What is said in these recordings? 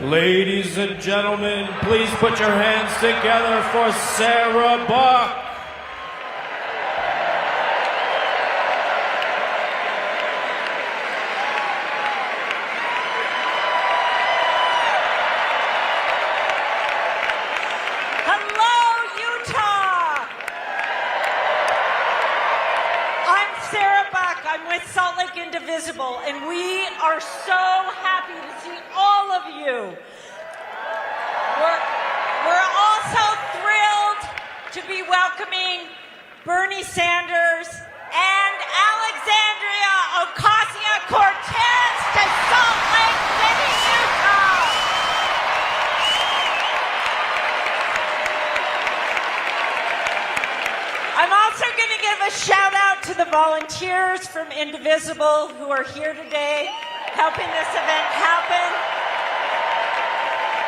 Ladies and gentlemen, please put your hands together for Sarah Buck. Hello, Utah! I'm Sarah Buck. I'm with Salt Lake Indivisible, and we are so happy to see all of you. We're also thrilled to be welcoming Bernie Sanders and Alexandria Ocasio-Cortez to Salt Lake City, Utah. I'm also going to give a shout out to the volunteers from Indivisible who are here today helping this event happen.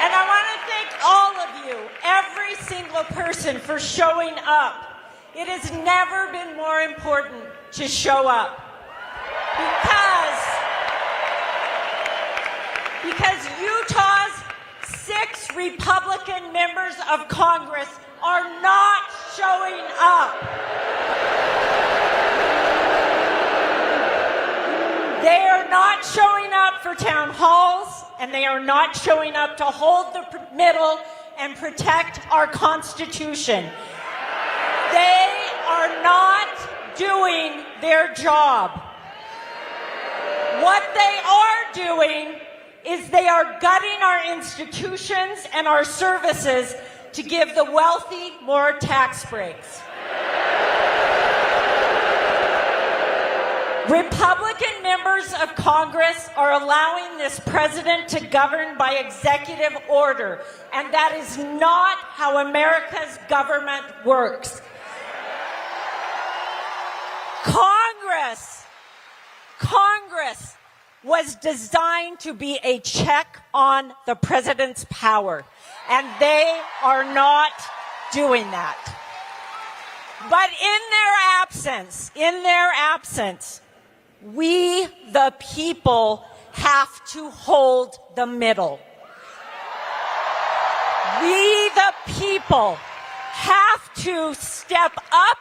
And I want to thank all of you, every single person, for showing up. It has never been more important to show up. Because Utah's 6 Republican members of Congress are not showing up. They are not showing up for town halls, and they are not showing up to hold the middle and protect our Constitution. They are not doing their job. What they are doing is they are gutting our institutions and our services to give the wealthy more tax breaks. Republican members of Congress are allowing this president to govern by executive order, and that is not how America's government works. Congress was designed to be a check on the president's power, and they are not doing that. But in their absence, we, the people, have to hold the middle. We, the people, have to step up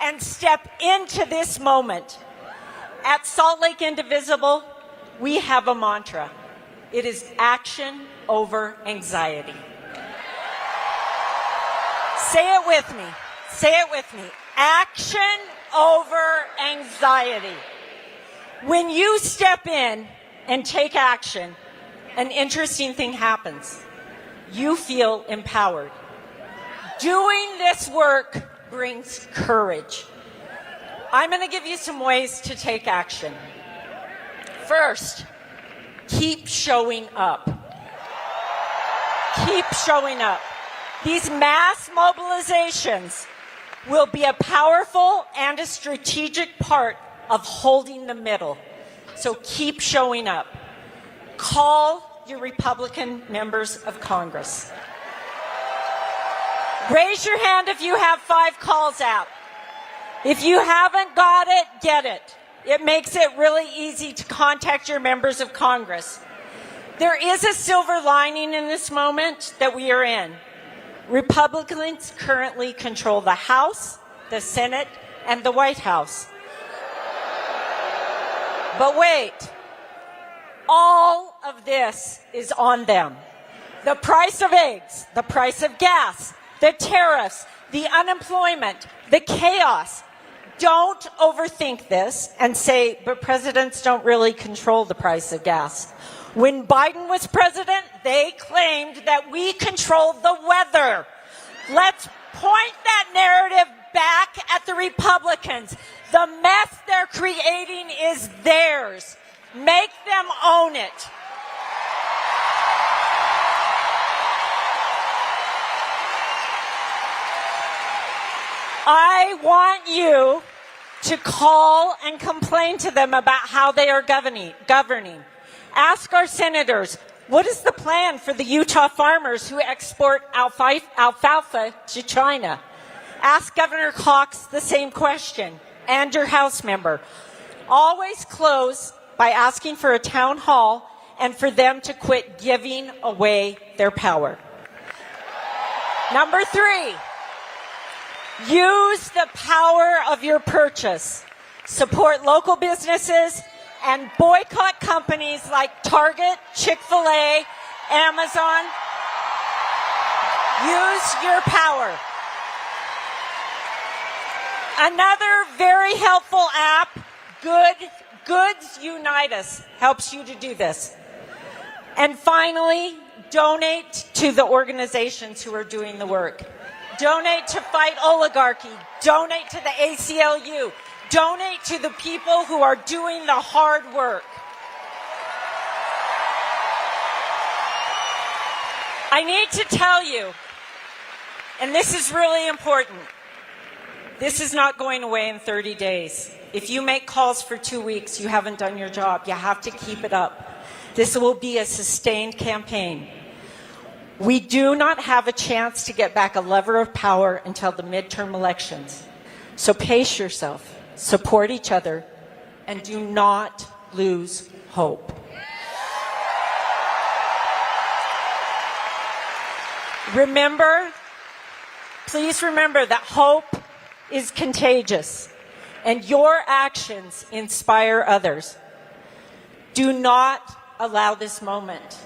and step into this moment. At Salt Lake Indivisible, we have a mantra. It is action over anxiety. Say it with me. Say it with me. Action over anxiety. When you step in and take action, an interesting thing happens. You feel empowered. Doing this work brings courage. I'm going to give you some ways to take action. First, keep showing up. Keep showing up. These mass mobilizations will be a powerful and a strategic part of holding the middle. So keep showing up. Call your Republican members of Congress. Raise your hand if you have 5 calls out. If you haven't got it, get it. It makes it really easy to contact your members of Congress. There is a silver lining in this moment that we are in. Republicans currently control the House, the Senate, and the White House. But wait, all of this is on them. The price of eggs, the price of gas, the tariffs, the unemployment, the chaos. Don't overthink this and say, but presidents don't really control the price of gas. When Biden was president, they claimed that we controlled the weather. Let's point that narrative back at the Republicans. The mess they're creating is theirs. Make them own it. I want you to call and complain to them about how they are governing. Ask our senators, what is the plan for the Utah farmers who export alfalfa to China? Ask Governor Cox the same question, and your House member. Always close by asking for a town hall and for them to quit giving away their power. Number 3, use the power of your purchase. Support local businesses and boycott companies like Target, Chick-fil-A, Amazon. Use your power. Another very helpful app, Goods Unite Us, helps you to do this. And finally, donate to the organizations who are doing the work. Donate to Fight Oligarchy. Donate to the ACLU. Donate to the people who are doing the hard work. I need to tell you, and this is really important, this is not going away in 30 days. If you make calls for 2 weeks, you haven't done your job. You have to keep it up. This will be a sustained campaign. We do not have a chance to get back a lever of power until the midterm elections. So pace yourself, support each other, and do not lose hope. Please remember that hope is contagious, and your actions inspire others. Do not allow this moment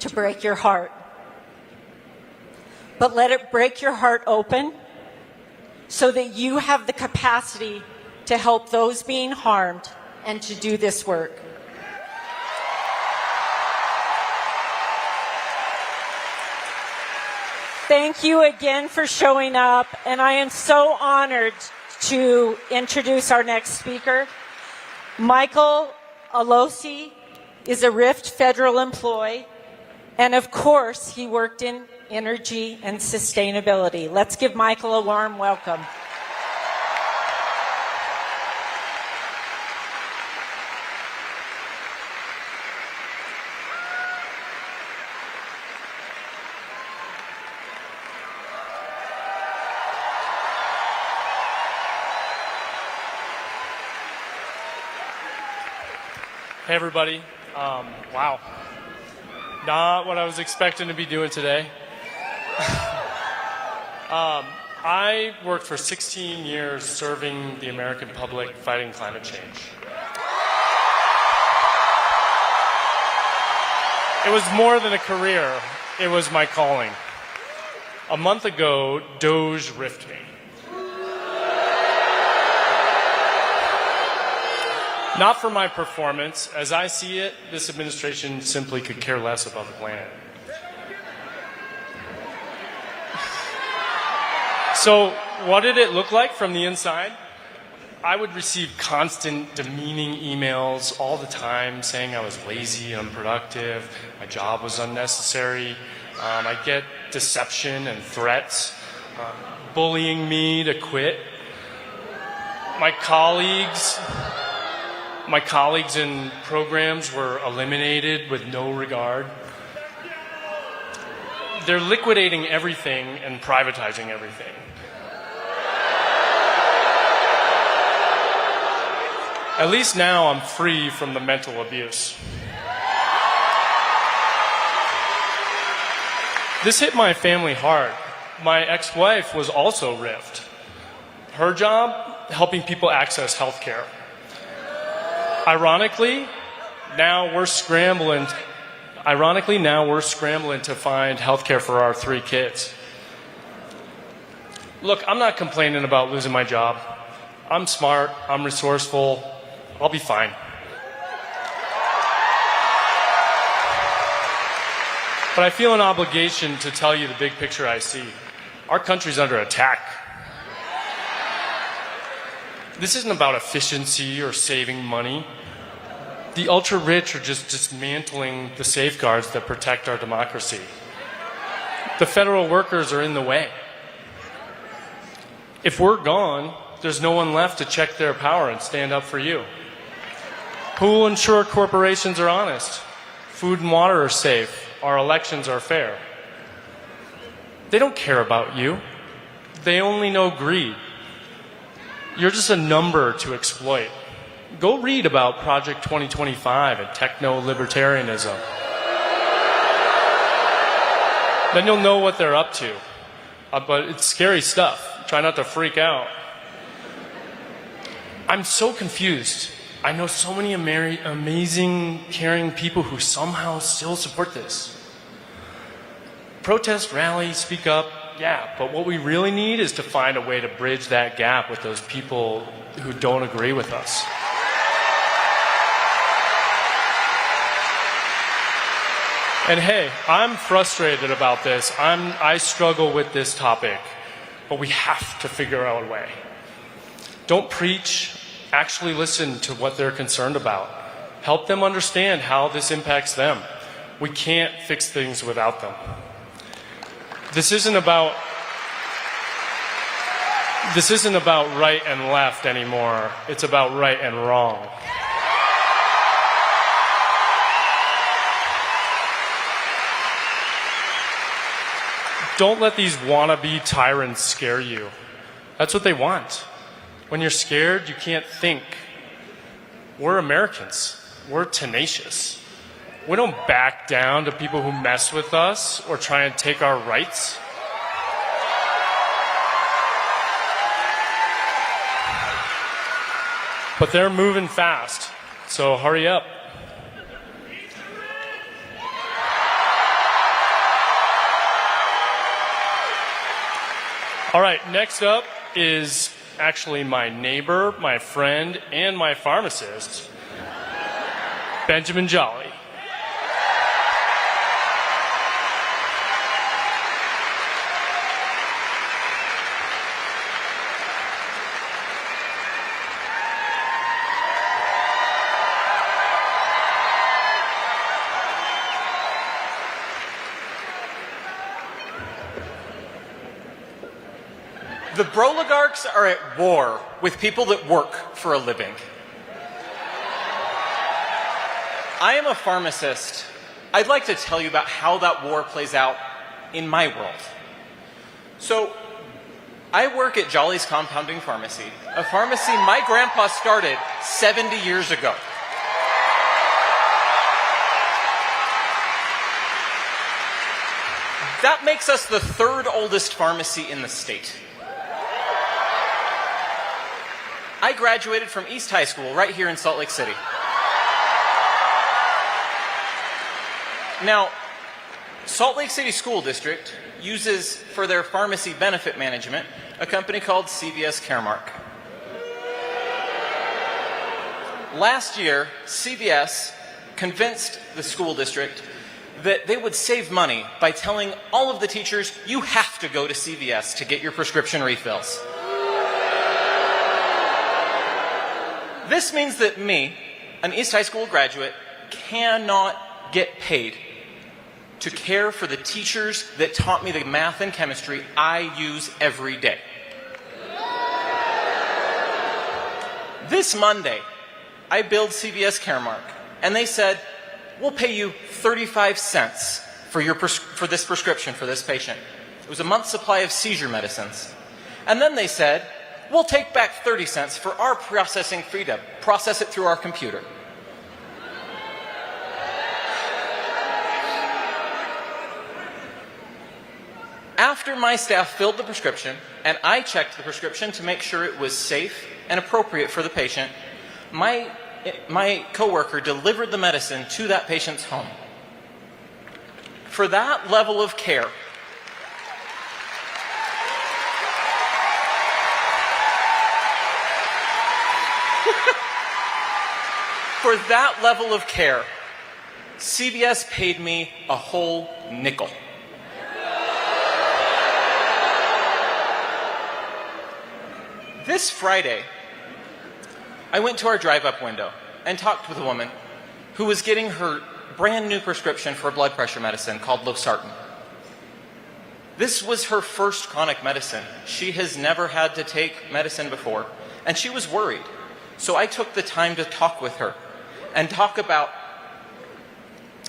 to break your heart, but let it break your heart open so that you have the capacity to help those being harmed and to do this work. Thank you again for showing up, and I am so honored to introduce our next speaker. Michael Alosi is a RIFT federal employee, and of course, he worked in energy and sustainability. Let's give Michael a warm welcome. Hey everybody, wow, not what I was expecting to be doing today. I worked for 16 years serving the American public fighting climate change. It was more than a career, it was my calling. A month ago, Doge riffed me. Not for my performance. As I see it, this administration simply could care less about the planet. So what did it look like from the inside? I would receive constant demeaning emails all the time saying I was lazy, unproductive, my job was unnecessary. I get deception and threats, bullying me to quit. My colleagues in programs were eliminated with no regard. They're liquidating everything and privatizing everything. At least now I'm free from the mental abuse. This hit my family hard. My ex-wife was also riffed. Her job, helping people access health care. Ironically, now we're scrambling to find health care for our 3 kids. Look, I'm not complaining about losing my job. I'm smart, I'm resourceful, I'll be fine. But I feel an obligation to tell you the big picture I see. Our country's under attack. This isn't about efficiency or saving money. The ultra-rich are just dismantling the safeguards that protect our democracy. The federal workers are in the way. If we're gone, there's no one left to check their power and stand up for you. Who will ensure corporations are honest? Food and water are safe. Our elections are fair. They don't care about you. They only know greed. You're just a number to exploit. Go read about Project 2025 and techno-libertarianism. Then you'll know what they're up to. But it's scary stuff. Try not to freak out. I'm so confused. I know so many amazing, caring people who somehow still support this. Protest, rally, speak up, yeah, but what we really need is to find a way to bridge that gap with those people who don't agree with us. And hey, I'm frustrated about this. I struggle with this topic, but we have to figure out a way. Don't preach, actually listen to what they're concerned about. Help them understand how this impacts them. We can't fix things without them. This isn't about right and left anymore. It's about right and wrong. Don't let these wannabe tyrants scare you. That's what they want. When you're scared, you can't think. We're Americans. We're tenacious. We don't back down to people who mess with us or try and take our rights. But they're moving fast, so hurry up. All right, next up is actually my neighbor, my friend, and my pharmacist, Benjamin Jolly. The Broligarchs are at war with people that work for a living. I am a pharmacist. I'd like to tell you about how that war plays out in my world. So, I work at Jolly's Compounding Pharmacy, a pharmacy my grandpa started 70 years ago. That makes us the third oldest pharmacy in the state. I graduated from East High School right here in Salt Lake City. Now, Salt Lake City School District uses for their pharmacy benefit management a company called CVS Caremark. Last year, CVS convinced the school district that they would save money by telling all of the teachers, you have to go to CVS to get your prescription refills. This means that me, an East High School graduate, cannot get paid to care for the teachers that taught me the math and chemistry I use every day. This Monday, I billed CVS Caremark, and they said, we'll pay you 35 cents for this prescription for this patient. It was a month's supply of seizure medicines. And then they said, we'll take back 30 cents for our processing fee to process it through our computer. After my staff filled the prescription, and I checked the prescription to make sure it was safe and appropriate for the patient, my coworker delivered the medicine to that patient's home. For that level of care, CVS paid me a whole nickel. This Friday, I went to our drive-up window and talked with a woman who was getting her brand new prescription for blood pressure medicine called losartan. This was her first chronic medicine. She has never had to take medicine before, and she was worried. So I took the time to talk with her and talk about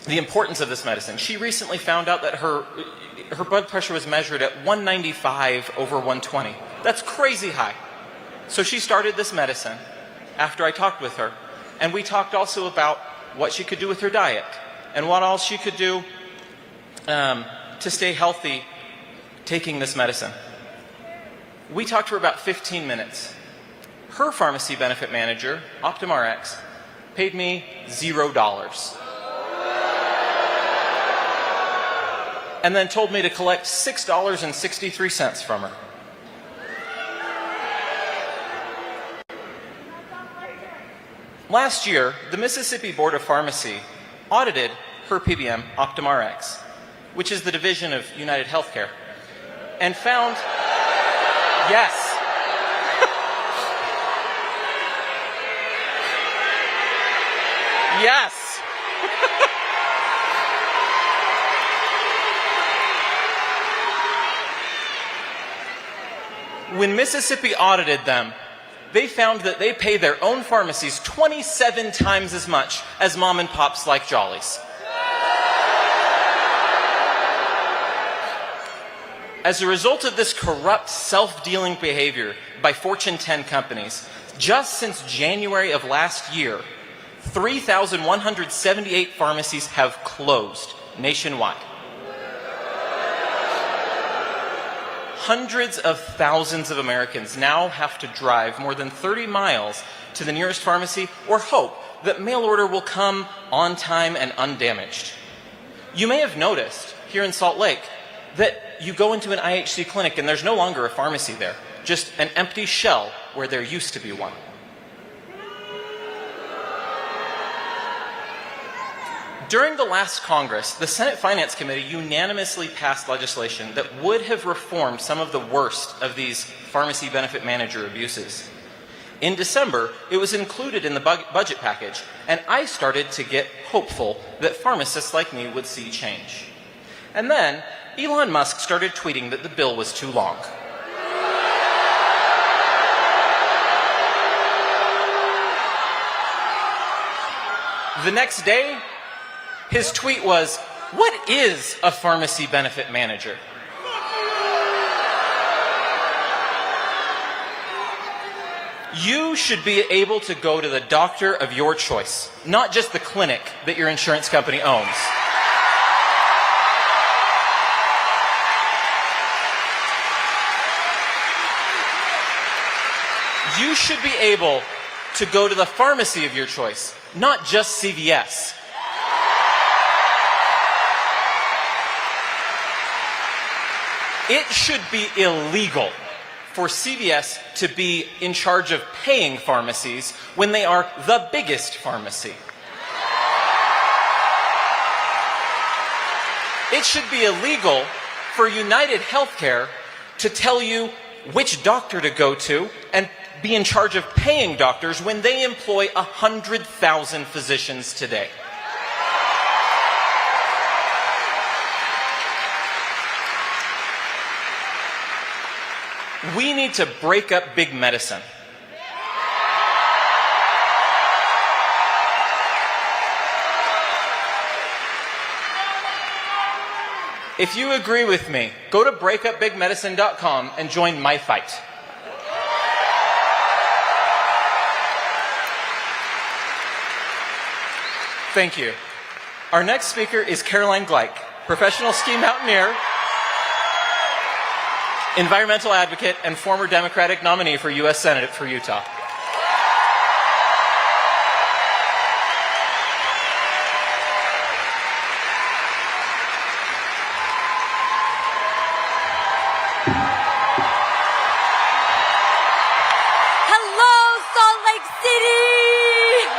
the importance of this medicine. She recently found out that her blood pressure was measured at 195 over 120. That's crazy high. So she started this medicine after I talked with her. And we talked also about what she could do with her diet and what else she could do to stay healthy taking this medicine. We talked for about 15 minutes. Her pharmacy benefit manager, OptumRx, paid me $0. And then told me to collect $6.63 from her. Last year, the Mississippi Board of Pharmacy audited her PBM, OptumRx, which is the division of United Healthcare, and found, yes, yes. When Mississippi audited them, they found that they pay their own pharmacies 27 times as much as mom and pops like Jolly's. As a result of this corrupt, self-dealing behavior by Fortune 10 companies, just since January of last year, 3,178 pharmacies have closed nationwide. Hundreds of thousands of Americans now have to drive more than 30 miles to the nearest pharmacy or hope that mail order will come on time and undamaged. You may have noticed here in Salt Lake that you go into an IHC clinic and there's no longer a pharmacy there, just an empty shell where there used to be one. During the last Congress, the Senate Finance Committee unanimously passed legislation that would have reformed some of the worst of these pharmacy benefit manager abuses. In December, it was included in the budget package, and I started to get hopeful that pharmacists like me would see change. And then, Elon Musk started tweeting that the bill was too long. The next day, his tweet was, "What is a pharmacy benefit manager?" You should be able to go to the doctor of your choice, not just the clinic that your insurance company owns. You should be able to go to the pharmacy of your choice, not just CVS. It should be illegal for CVS to be in charge of paying pharmacies when they are the biggest pharmacy. It should be illegal for United Healthcare to tell you which doctor to go to and be in charge of paying doctors when they employ 100,000 physicians today. We need to break up big medicine. If you agree with me, go to breakupbigmedicine.com and join my fight. Thank you. Our next speaker is Caroline Gleich, professional ski mountaineer, environmental advocate, and former Democratic nominee for U.S. Senate for Utah. Hello, Salt Lake City!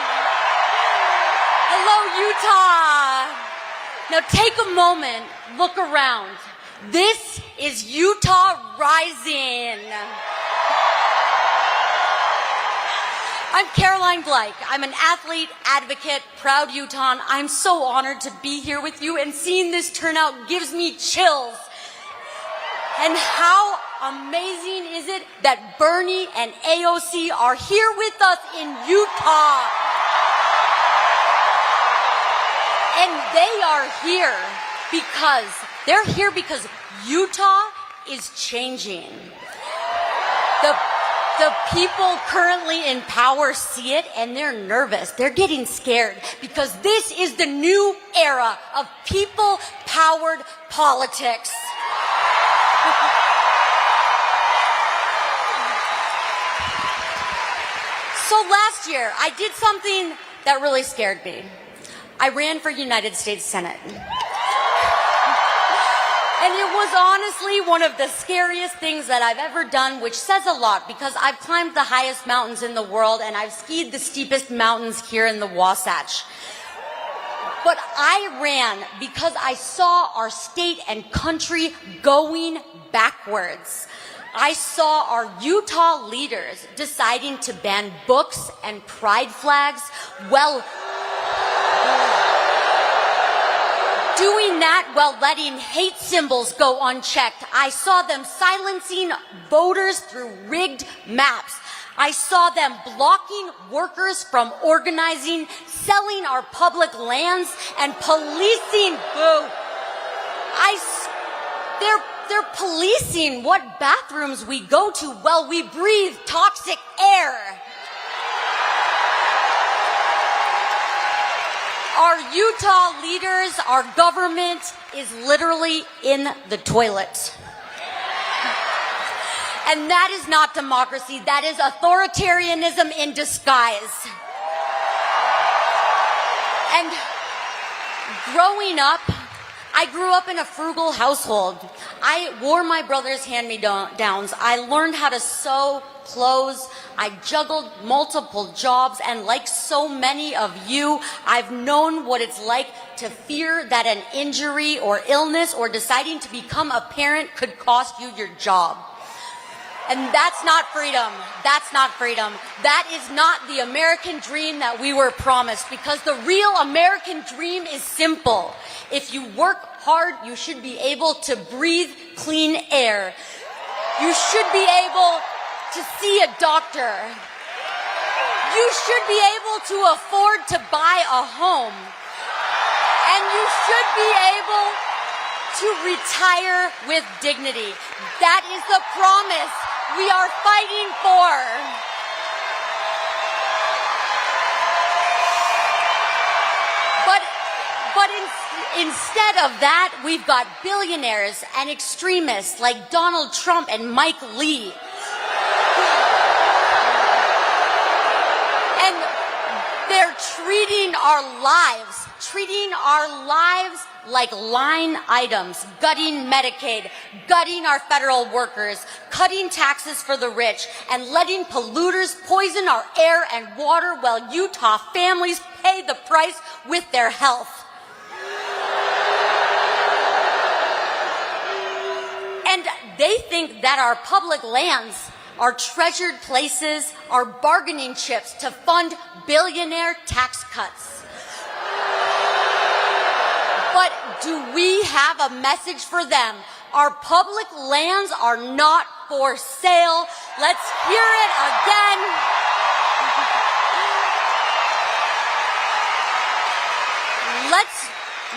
Hello, Utah! Now take a moment, look around. This is Utah Rising. I'm Caroline Gleich. I'm an athlete, advocate, proud Utahn. I'm so honored to be here with you, and seeing this turnout gives me chills. And how amazing is it that Bernie and AOC are here with us in Utah? And they are here because they're here because Utah is changing. The The people currently in power see it and they're nervous. They're getting scared because this is the new era of people-powered politics. So last year, I did something that really scared me. I ran for United States Senate. And it was honestly one of the scariest things that I've ever done, which says a lot because I've climbed the highest mountains in the world and I've skied the steepest mountains here in the Wasatch. But I ran because I saw our state and country going backwards. I saw our Utah leaders deciding to ban books and pride flags. Well, doing that while letting hate symbols go unchecked. I saw them silencing voters through rigged maps. I saw them blocking workers from organizing, selling our public lands, and policing. They're policing what bathrooms we go to while we breathe toxic air. Our Utah leaders, our government is literally in the toilet. And that is not democracy. That is authoritarianism in disguise. And growing up, I grew up in a frugal household. I wore my brother's hand-me-downs. I learned how to sew clothes. I juggled multiple jobs. And like so many of you, I've known what it's like to fear that an injury or illness or deciding to become a parent could cost you your job. And that's not freedom. That's not freedom. That is not the American dream that we were promised, because the real American dream is simple. If you work hard, you should be able to breathe clean air. You should be able to see a doctor. You should be able to afford to buy a home. And you should be able to retire with dignity. That is the promise we are fighting for. But instead of that, we've got billionaires and extremists like Donald Trump and Mike Lee. And they're treating our lives like line items, gutting Medicaid, gutting our federal workers, cutting taxes for the rich, and letting polluters poison our air and water while Utah families pay the price with their health. And they think that our public lands, our treasured places, are bargaining chips to fund billionaire tax cuts. But do we have a message for them? Our public lands are not for sale. Let's hear it again.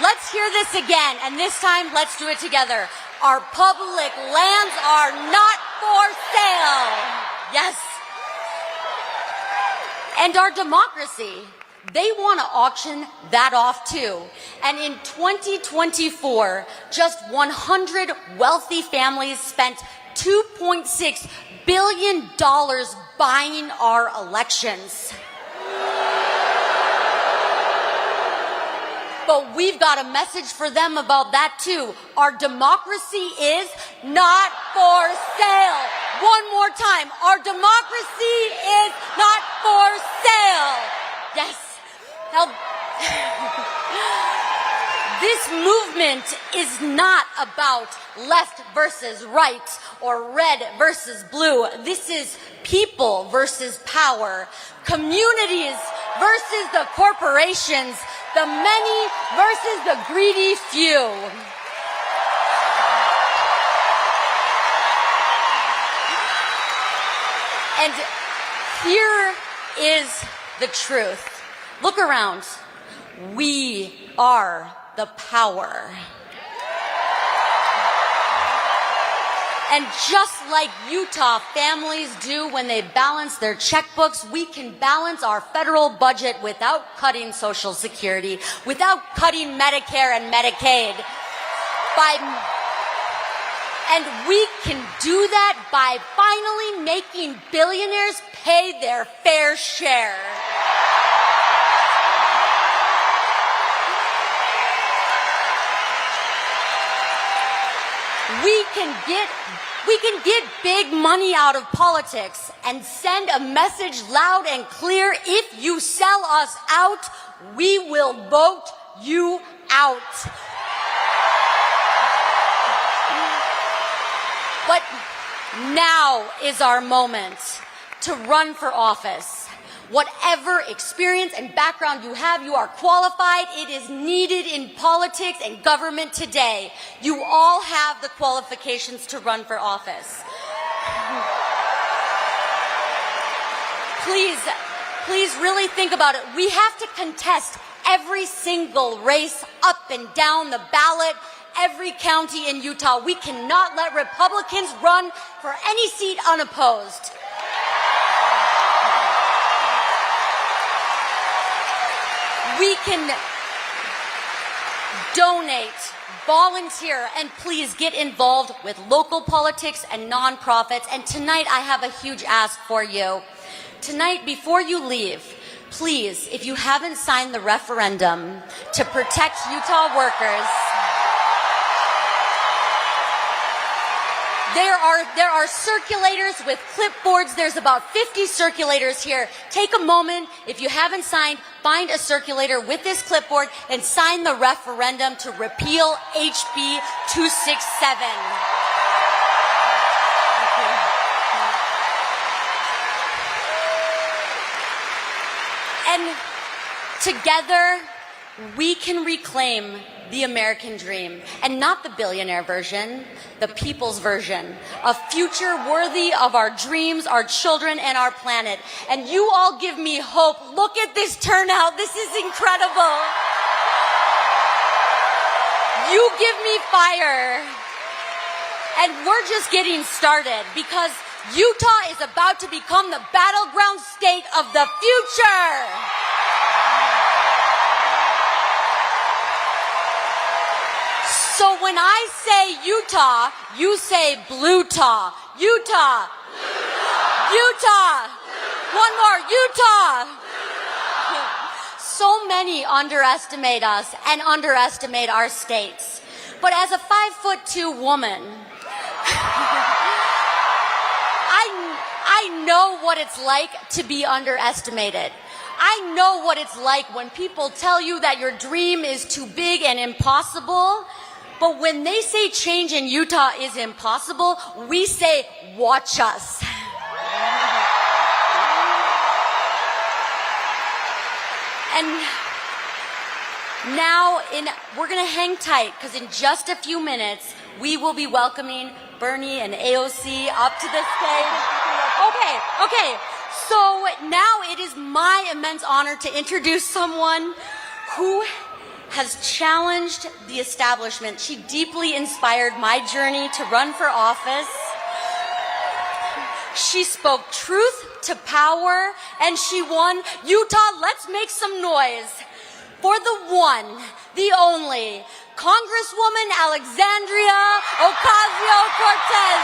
Let's hear this again, and this time let's do it together. Our public lands are not for sale. Yes. And our democracy, they want to auction that off too. And in 2024, just 100 wealthy families spent $2.6 billion buying our elections. But we've got a message for them about that too. Our democracy is not for sale. One more time. Our democracy is not for sale. Yes. Now, this movement is not about left versus right or red versus blue. This is people versus power, communities versus the corporations, the many versus the greedy few. And here is the truth. Look around. We are the power. And just like Utah families do when they balance their checkbooks, we can balance our federal budget without cutting Social Security, without cutting Medicare and Medicaid. And we can do that by finally making billionaires pay their fair share. We can get big money out of politics and send a message loud and clear. If you sell us out, we will vote you out. But now is our moment to run for office. Whatever experience and background you have, you are qualified. It is needed in politics and government today. You all have the qualifications to run for office. Please really think about it. We have to contest every single race up and down the ballot, every county in Utah. We cannot let Republicans run for any seat unopposed. We can donate, volunteer, and please get involved with local politics and nonprofits. And tonight I have a huge ask for you. Tonight, before you leave, please, if you haven't signed the referendum to protect Utah workers, there are circulators with clipboards. There's about 50 circulators here. Take a moment. If you haven't signed, find a circulator with this clipboard and sign the referendum to repeal HB 267. And together, we can reclaim the American dream, and not the billionaire version, the people's version, a future worthy of our dreams, our children, and our planet. And you all give me hope. Look at this turnout. This is incredible. You give me fire. And we're just getting started, because Utah is about to become the battleground state of the future. So when I say Utah, you say Blue-Taw. Utah. Utah. One more. Utah. So many underestimate us and underestimate our states. But as a 5'2" woman, I know what it's like to be underestimated. I know what it's like when people tell you that your dream is too big and impossible. But when they say change in Utah is impossible, we say, watch us. And now we're going to hang tight, because in just a few minutes, we will be welcoming Bernie and AOC up to the stage. Okay. So now it is my immense honor to introduce someone who has challenged the establishment. She deeply inspired my journey to run for office. She spoke truth to power, and she won. Utah, let's make some noise for the one, the only, Congresswoman Alexandria Ocasio-Cortez.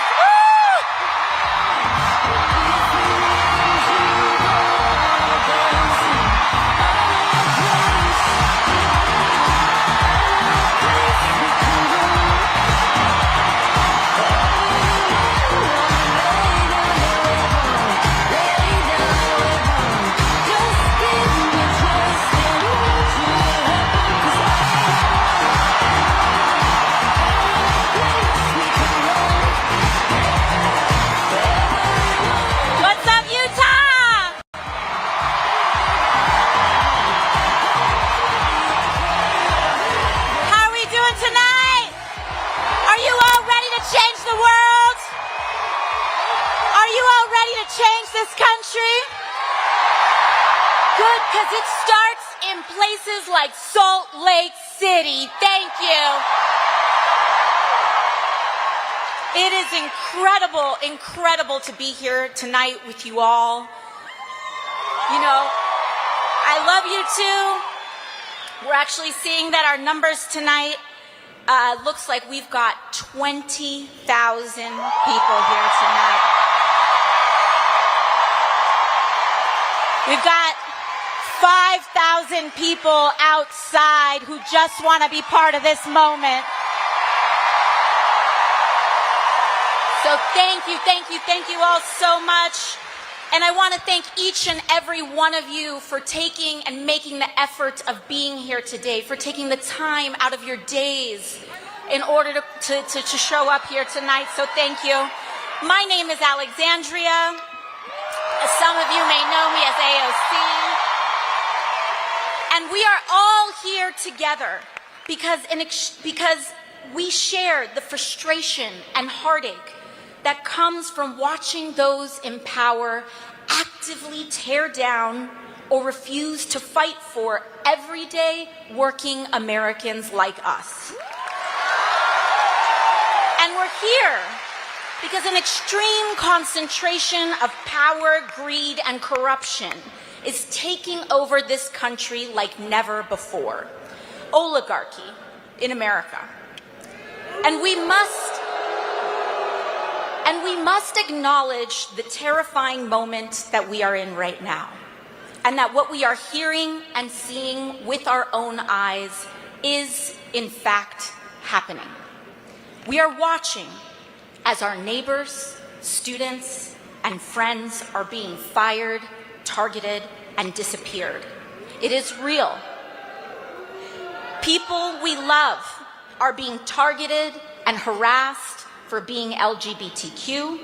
Change this country? Good, because it starts in places like Salt Lake City. Thank you. It is incredible, incredible to be here tonight with you all. You know, I love you too. We're actually seeing that our numbers tonight looks like we've got 20,000 people here tonight. We've got 5,000 people outside who just want to be part of this moment. So thank you all so much. And I want to thank each and every one of you for taking and making the effort of being here today, for taking the time out of your days in order to show up here tonight. So thank you. My name is Alexandria. Some of you may know me as AOC. And we are all here together because we share the frustration and heartache that comes from watching those in power actively tear down or refuse to fight for everyday working Americans like us. And we're here because an extreme concentration of power, greed, and corruption is taking over this country like never before. Oligarchy in America. And we must acknowledge the terrifying moment that we are in right now, and that what we are hearing and seeing with our own eyes is, in fact, happening. We are watching as our neighbors, students, and friends are being fired, targeted, and disappeared. It is real. People we love are being targeted and harassed for being LGBTQ.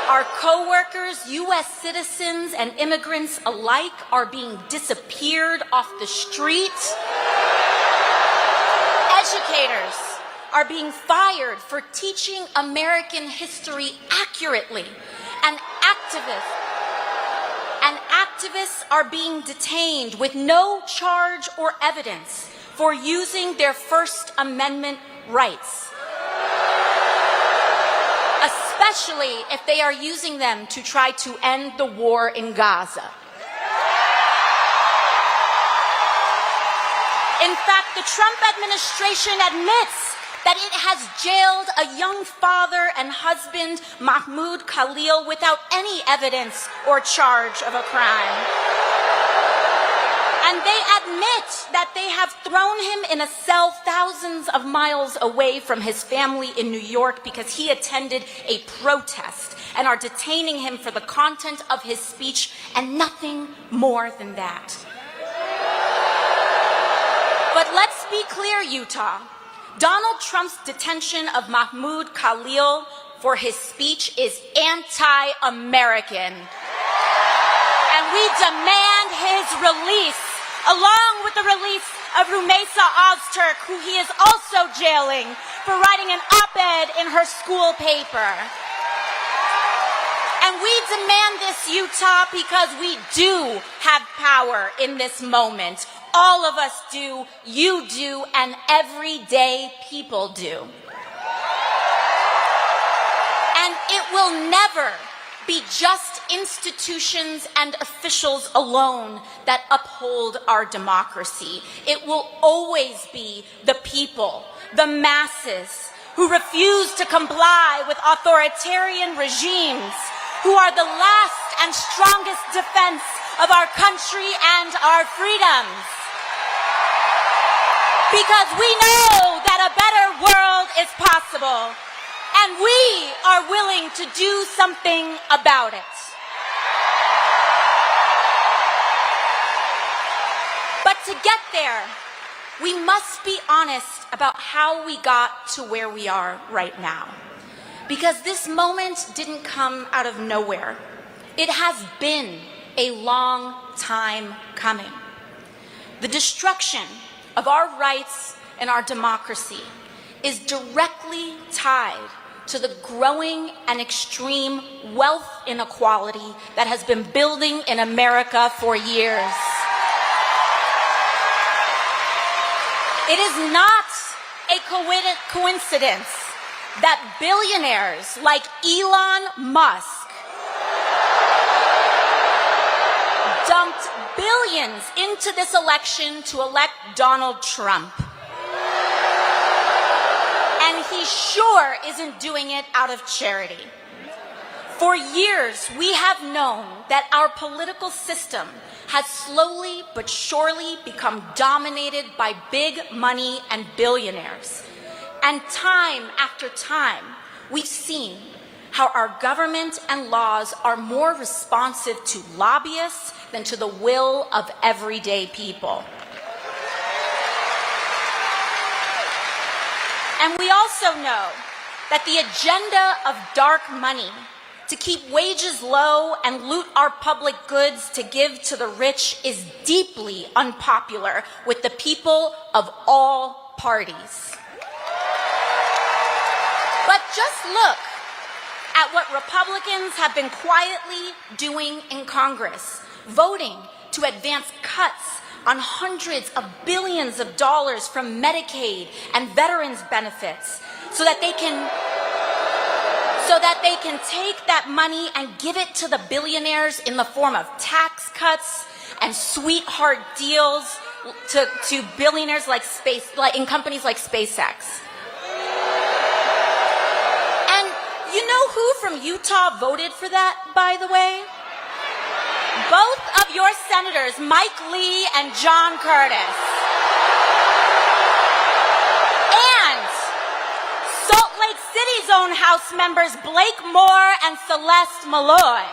Our coworkers, US citizens and immigrants alike, are being disappeared off the street. Educators are being fired for teaching American history accurately, and activists are being detained with no charge or evidence for using their First Amendment rights, especially if they are using them to try to end the war in Gaza. In fact, the Trump administration admits that it has jailed a young father and husband, Mahmoud Khalil, without any evidence or charge of a crime. And they admit that they have thrown him in a cell thousands of miles away from his family in New York because he attended a protest, and are detaining him for the content of his speech and nothing more than that. But let's be clear, Utah. Donald Trump's detention of Mahmoud Khalil for his speech is anti-American. And we demand his release, along with the release of Rumeisa Ozturk, who he is also jailing for writing an op-ed in her school paper. And we demand this, Utah, because we do have power in this moment. All of us do, you do, and everyday people do. And it will never be just institutions and officials alone that uphold our democracy. It will always be the people, the masses, who refuse to comply with authoritarian regimes, who are the last and strongest defense of our country and our freedoms. Because we know that a better world is possible, and we are willing to do something about it. But to get there, we must be honest about how we got to where we are right now. Because this moment didn't come out of nowhere. It has been a long time coming. The destruction of our rights and our democracy is directly tied to the growing and extreme wealth inequality that has been building in America for years. It is not a coincidence that billionaires like Elon Musk dumped billions into this election to elect Donald Trump? And he sure isn't doing it out of charity. For years, we have known that our political system has slowly but surely become dominated by big money and billionaires. And time after time, we've seen how our government and laws are more responsive to lobbyists than to the will of everyday people. And we also know that the agenda of dark money to keep wages low and loot our public goods to give to the rich is deeply unpopular with the people of all parties. But just look at what Republicans have been quietly doing in Congress, voting to advance cuts on hundreds of billions of dollars from Medicaid and veterans benefits so that they can take that money and give it to the billionaires in the form of tax cuts and sweetheart deals to billionaires like in companies like SpaceX. And you know who from Utah voted for that, by the way? Both of your senators, Mike Lee and John Curtis. And Salt Lake City's own House members, Blake Moore and Celeste Malloy.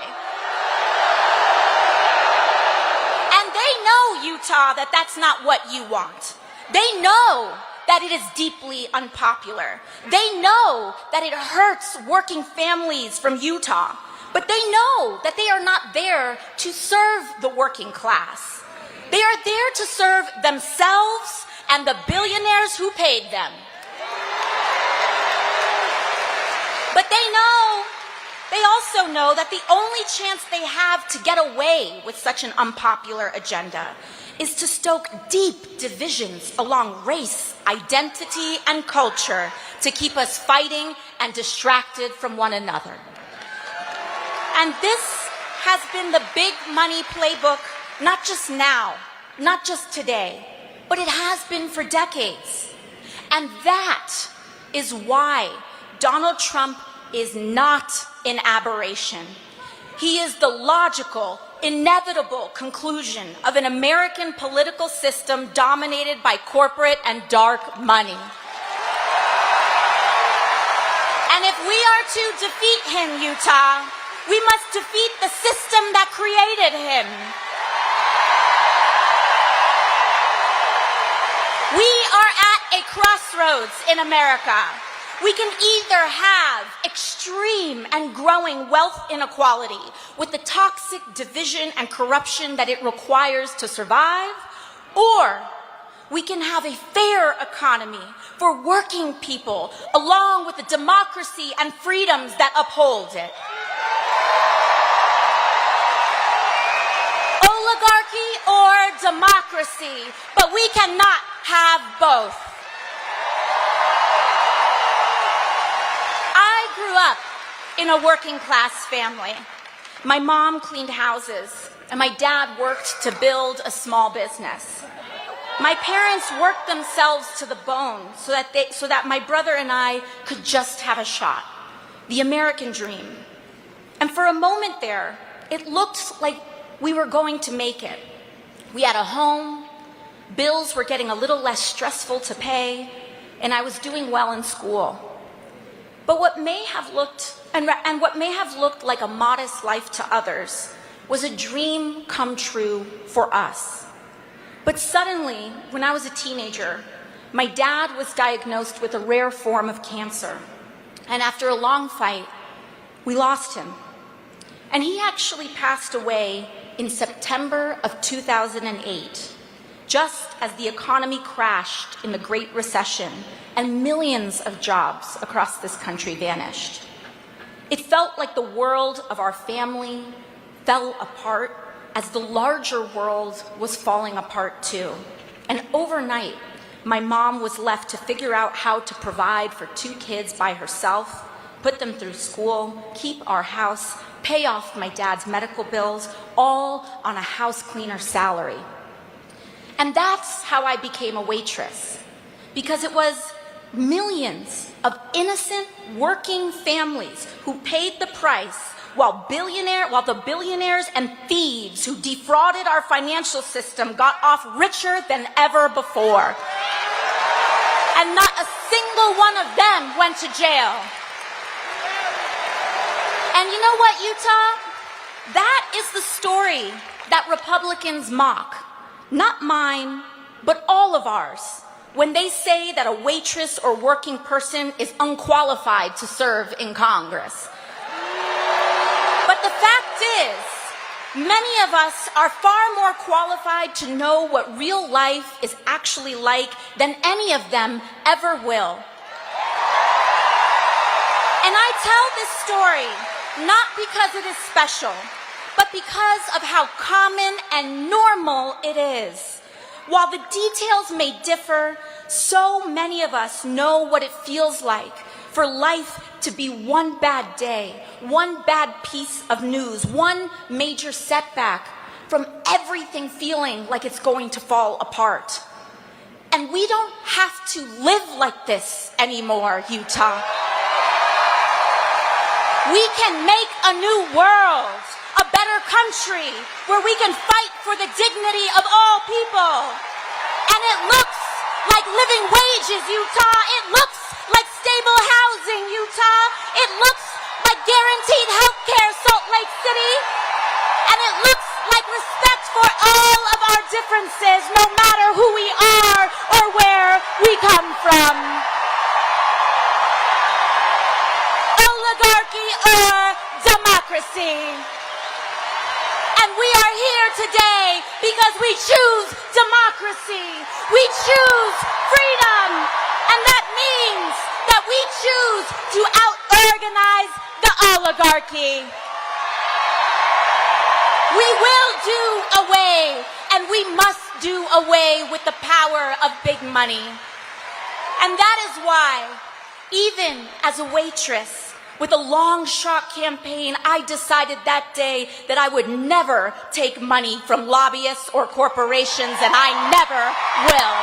And they know, Utah, that that's not what you want. They know that it is deeply unpopular. They know that it hurts working families from Utah. But they know that they are not there to serve the working class. They are there to serve themselves and the billionaires who paid them. But they also know that the only chance they have to get away with such an unpopular agenda is to stoke deep divisions along race, identity, and culture to keep us fighting and distracted from one another. And this has been the big money playbook, not just now, not just today, but it has been for decades. And that is why Donald Trump is not an aberration. He is the logical, inevitable conclusion of an American political system dominated by corporate and dark money. And if we are to defeat him, Utah, we must defeat the system that created him. We are at a crossroads in America. We can either have extreme and growing wealth inequality with the toxic division and corruption that it requires to survive, or we can have a fair economy for working people along with the democracy and freedoms that uphold it. Oligarchy or democracy, but we cannot have both. I grew up in a working class family. My mom cleaned houses, and my dad worked to build a small business. My parents worked themselves to the bone so that my brother and I could just have a shot. The American dream. And for a moment there, it looked like we were going to make it. We had a home, bills were getting a little less stressful to pay, and I was doing well in school. But what may have looked like a modest life to others was a dream come true for us. But suddenly, when I was a teenager, my dad was diagnosed with a rare form of cancer. And after a long fight, we lost him. And he actually passed away in September of 2008, just as the economy crashed in the Great Recession and millions of jobs across this country vanished. It felt like the world of our family fell apart as the larger world was falling apart too. And overnight, My mom was left to figure out how to provide for 2 kids by herself, put them through school, keep our house, pay off my dad's medical bills, all on a house cleaner salary. And that's how I became a waitress, because it was millions of innocent working families who paid the price while the billionaires and thieves who defrauded our financial system got off richer than ever before. And not a single one of them went to jail. And you know what, Utah? That is the story that Republicans mock. Not mine, but all of ours, when they say that a waitress or working person is unqualified to serve in Congress. But the fact is, many of us are far more qualified to know what real life is actually like than any of them ever will. And I tell this story not because it is special, but because of how common and normal it is. While the details may differ, so many of us know what it feels like for life to be one bad day, one bad piece of news, one major setback, from everything feeling like it's going to fall apart. And we don't have to live like this anymore, Utah. We can make a new world, a better country, where we can fight for the dignity of all people. And it looks like living wages, Utah. It looks like stable housing, Utah. It looks like guaranteed health care, Salt Lake City. And it looks like respect for all of our differences, no matter who we are or where we come from. Oligarchy or democracy. And we are here today because we choose democracy. We choose freedom. And that means that we choose to out-organize the oligarchy. We will do away, and we must do away with the power of big money. And that is why, even as a waitress, with a long shot campaign, I decided that day that I would never take money from lobbyists or corporations, and I never will.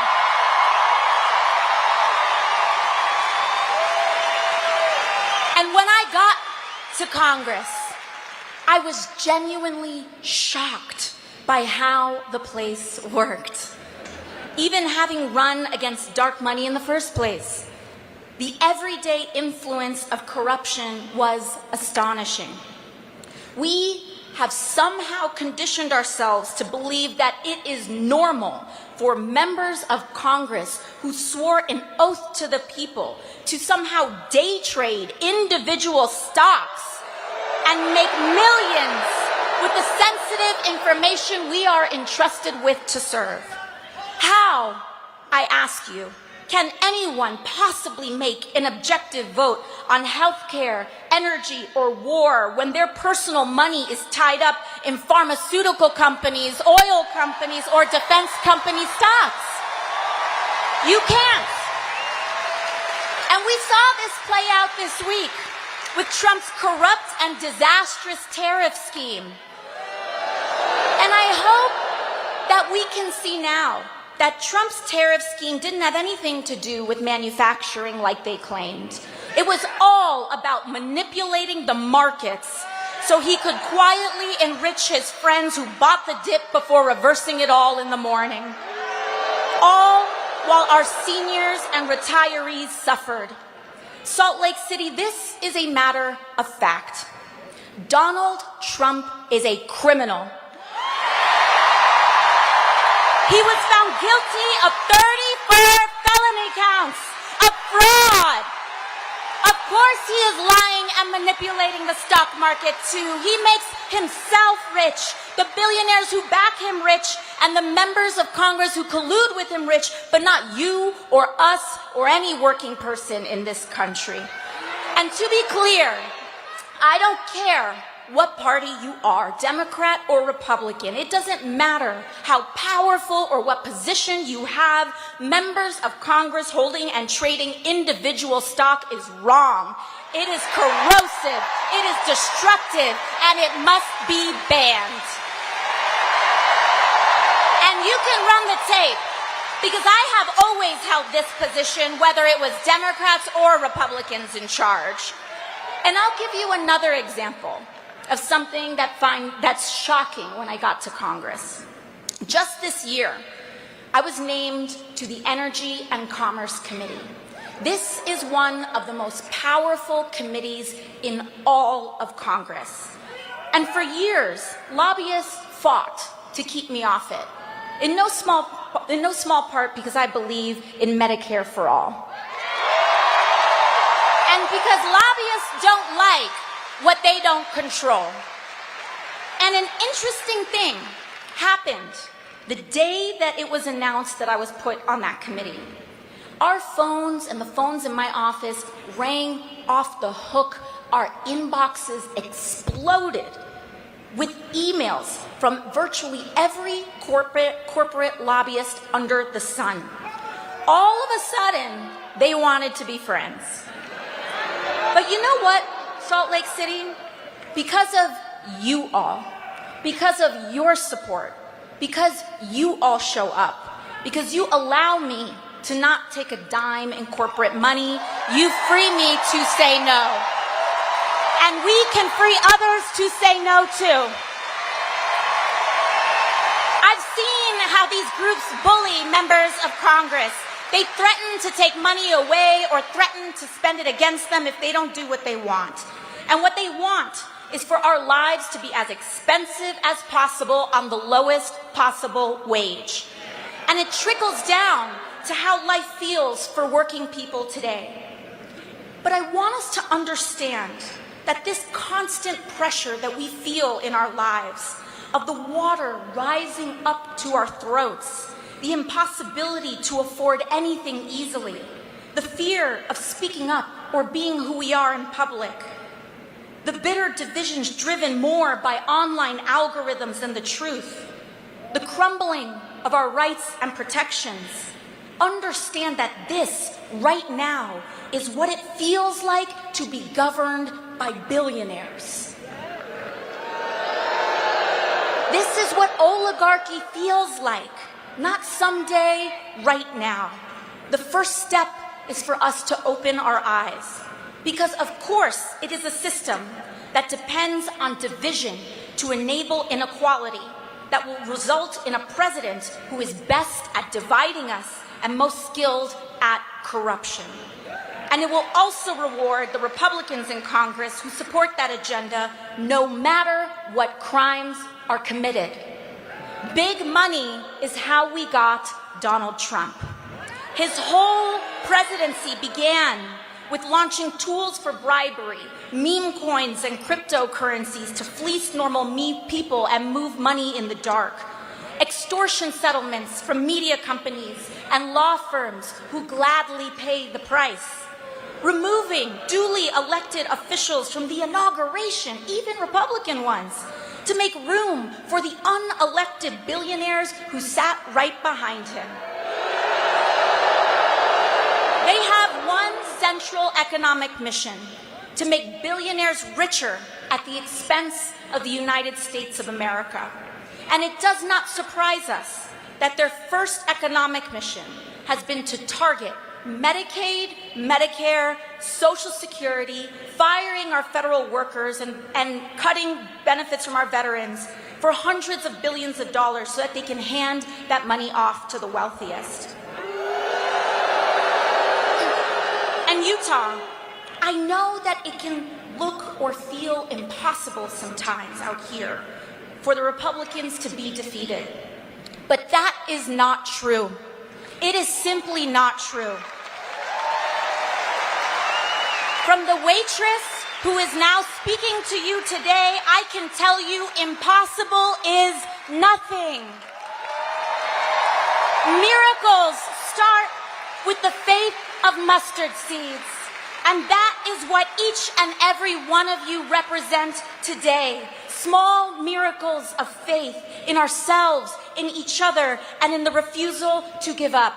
And when I got to Congress, I was genuinely shocked by how the place worked. Even having run against dark money in the first place, the everyday influence of corruption was astonishing. We have somehow conditioned ourselves to believe that it is normal for members of Congress who swore an oath to the people to somehow day trade individual stocks and make millions with the sensitive information we are entrusted with to serve. How, I ask you, can anyone possibly make an objective vote on healthcare, energy, or war when their personal money is tied up in pharmaceutical companies, oil companies, or defense company stocks? You can't. And we saw this play out this week with Trump's corrupt and disastrous tariff scheme. And I hope that we can see now that Trump's tariff scheme didn't have anything to do with manufacturing like they claimed. It was all about manipulating the markets so he could quietly enrich his friends who bought the dip before reversing it all in the morning. All while our seniors and retirees suffered. Salt Lake City, this is a matter of fact. Donald Trump is a criminal. He was found guilty of 34 felony counts of fraud. Of course he is lying and manipulating the stock market too. He makes himself rich, the billionaires who back him rich, and the members of Congress who collude with him rich, but not you or us or any working person in this country. And to be clear, I don't care what party you are, Democrat or Republican. It doesn't matter how powerful or what position you have. Members of Congress holding and trading individual stock is wrong. It is corrosive, it is destructive, and it must be banned. And you can run the tape, because I have always held this position, whether it was Democrats or Republicans in charge. And I'll give you another example of something that's shocking when I got to Congress. Just this year, I was named to the Energy and Commerce Committee. This is one of the most powerful committees in all of Congress. And for years, lobbyists fought to keep me off it, in no small part because I believe in Medicare for all. And because lobbyists don't like what they don't control. And an interesting thing happened the day that it was announced that I was put on that committee. Our phones and the phones in my office rang off the hook. Our inboxes exploded with emails from virtually every corporate lobbyist under the sun. All of a sudden, they wanted to be friends. But you know what, Salt Lake City? Because of you all, because of your support, because you all show up, because you allow me to not take a dime in corporate money, you free me to say no. And we can free others to say no too. I've seen how these groups bully members of Congress. They threaten to take money away or threaten to spend it against them if they don't do what they want. And what they want is for our lives to be as expensive as possible on the lowest possible wage. And it trickles down to how life feels for working people today. But I want us to understand that this constant pressure that we feel in our lives, of the water rising up to our throats, the impossibility to afford anything easily, the fear of speaking up or being who we are in public, the bitter divisions driven more by online algorithms than the truth, the crumbling of our rights and protections. Understand that this, right now, is what it feels like to be governed by billionaires. This is what oligarchy feels like, not someday, right now. The first step is for us to open our eyes, because of course it is a system that depends on division to enable inequality that will result in a president who is best at dividing us and most skilled at corruption. And it will also reward the Republicans in Congress who support that agenda no matter what crimes are committed. Big money is how we got Donald Trump. His whole presidency began with launching tools for bribery, meme coins and cryptocurrencies to fleece normal people and move money in the dark. Extortion settlements from media companies and law firms who gladly pay the price. Removing duly elected officials from the inauguration, even Republican ones, to make room for the unelected billionaires who sat right behind him. They have one central economic mission: to make billionaires richer at the expense of the United States of America. And it does not surprise us that their first economic mission has been to target Medicaid, Medicare, Social Security, firing our federal workers and cutting benefits from our veterans for hundreds of billions of dollars so that they can hand that money off to the wealthiest. And Utah, I know that it can look or feel impossible sometimes out here for the Republicans to be defeated. But that is not true. It is simply not true. From the waitress who is now speaking to you today, I can tell you impossible is nothing. Miracles start with the faith of mustard seeds. And that is what each and every one of you represent today. Small miracles of faith in ourselves, in each other, and in the refusal to give up.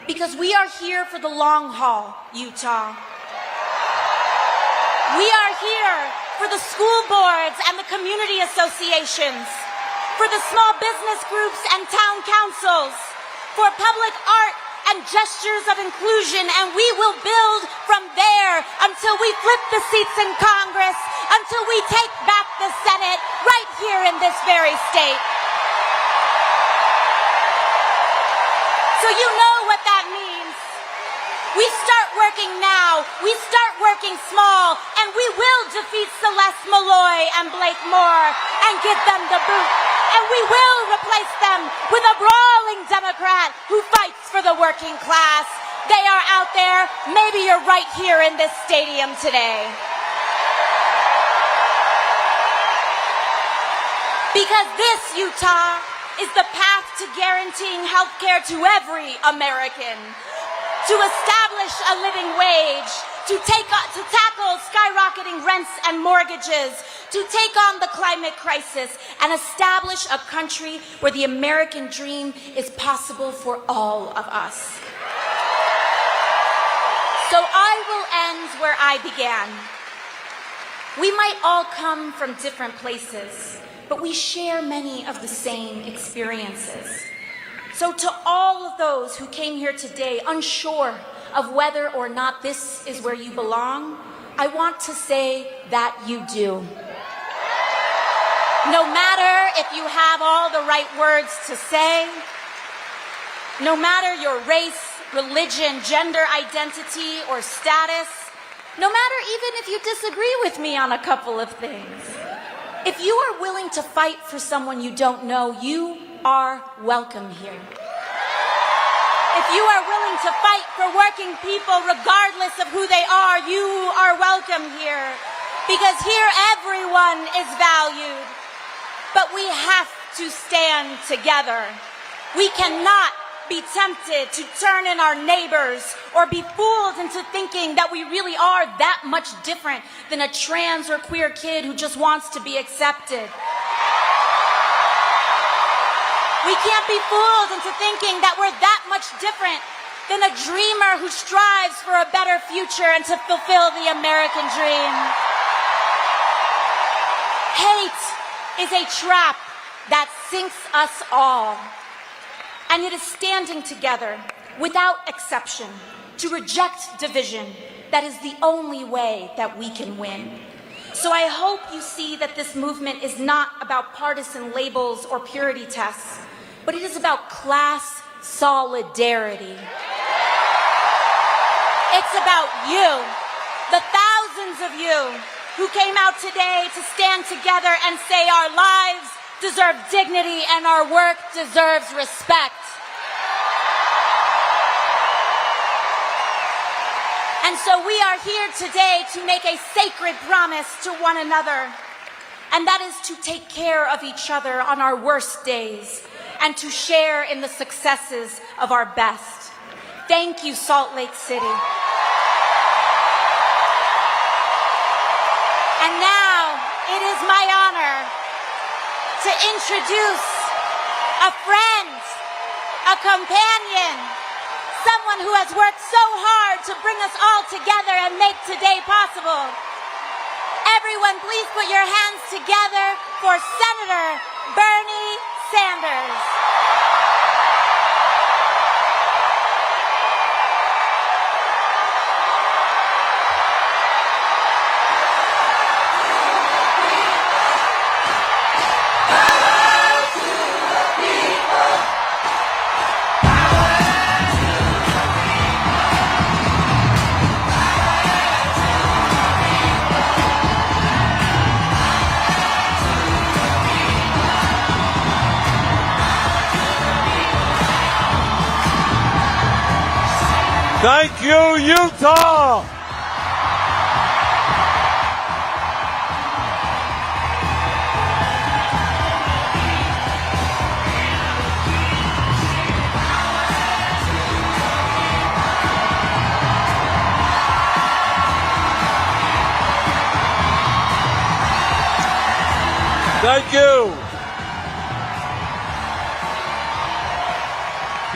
Because we are here for the long haul, Utah. We are here for the school boards and the community associations, for the small business groups and town councils, for public art and gestures of inclusion, and we will build from there until we flip the seats in Congress, until we take back the Senate right here in this very state. So you know what that means. We start working now, we start working small, and we will defeat Celeste Malloy and Blake Moore and give them the boot. And we will replace them with a brawling Democrat who fights for the working class. They are out there. Maybe you're right here in this stadium today. Because this, Utah, is the path to guaranteeing health care to every American, to establish a living wage, to tackle skyrocketing rents and mortgages, to take on the climate crisis, and establish a country where the American dream is possible for all of us. So I will end where I began. We might all come from different places, but we share many of the same experiences. So to all of those who came here today unsure of whether or not this is where you belong, I want to say that you do. No matter if you have all the right words to say, no matter your race, religion, gender identity, or status, no matter even if you disagree with me on a couple of things, if you are willing to fight for someone you don't know, you are welcome here. If you are willing to fight for working people regardless of who they are, you are welcome here. Because here everyone is valued. But we have to stand together. We cannot be tempted to turn in our neighbors or be fooled into thinking that we really are that much different than a trans or queer kid who just wants to be accepted. We can't be fooled into thinking that we're that much different than a dreamer who strives for a better future and to fulfill the American dream. Hate is a trap that sinks us all. And it is standing together without exception to reject division that is the only way that we can win. So I hope you see that this movement is not about partisan labels or purity tests, but it is about class solidarity. It's about you, the thousands of you who came out today to stand together and say our lives deserve dignity and our work deserves respect. And so we are here today to make a sacred promise to one another, and that is to take care of each other on our worst days and to share in the successes of our best. Thank you, Salt Lake City. And now it is my honor to introduce a friend, a companion, someone who has worked so hard to bring us all together and make today possible. Everyone, please put your hands together for Senator Bernie Sanders. Thank you, Utah! Thank you.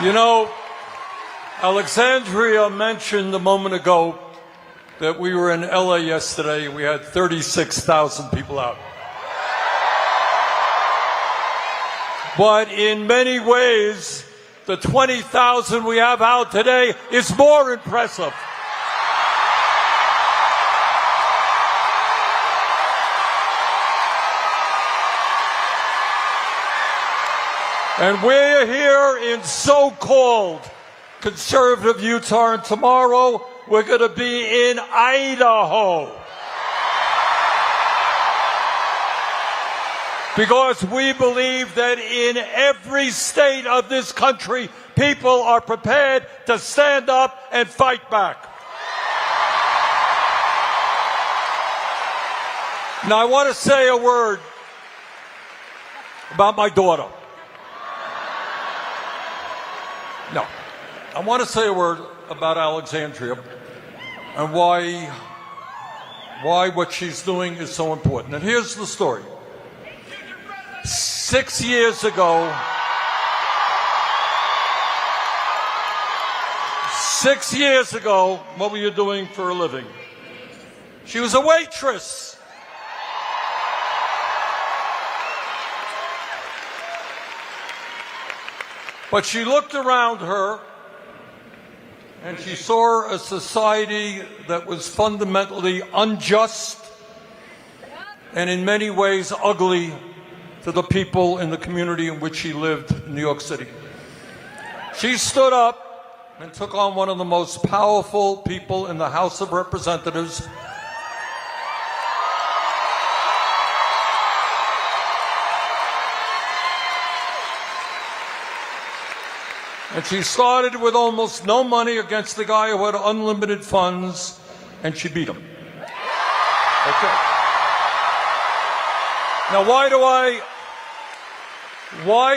You know, Alexandria mentioned a moment ago that we were in LA yesterday. We had 36,000 people out. But in many ways, the 20,000 we have out today is more impressive. And we're here in so-called conservative Utah, and tomorrow we're going to be in Idaho. Because we believe that in every state of this country, people are prepared to stand up and fight back. Now, I want to say a word about my daughter. No. I want to say a word about Alexandria and why what she's doing is so important. And here's the story. 6 years ago, what were you doing for a living? She was a waitress. But she looked around her and she saw a society that was fundamentally unjust and in many ways ugly to the people in the community in which she lived in New York City. She stood up and took on one of the most powerful people in the House of Representatives. And she started with almost no money against the guy who had unlimited funds, and she beat him. Okay. Now, why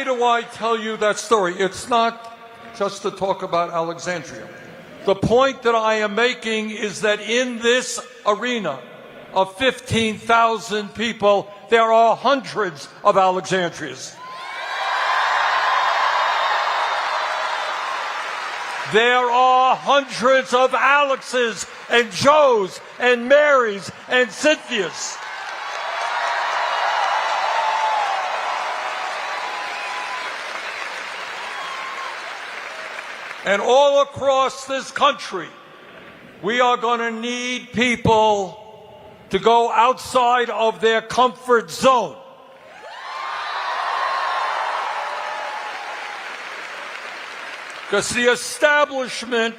do I tell you that story? It's not just to talk about Alexandria. The point that I am making is that in this arena of 15,000 people, there are hundreds of Alexandrias. There are hundreds of Alexes and Joes and Marys and Cynthias. And all across this country, we are going to need people to go outside of their comfort zone. Because the establishment,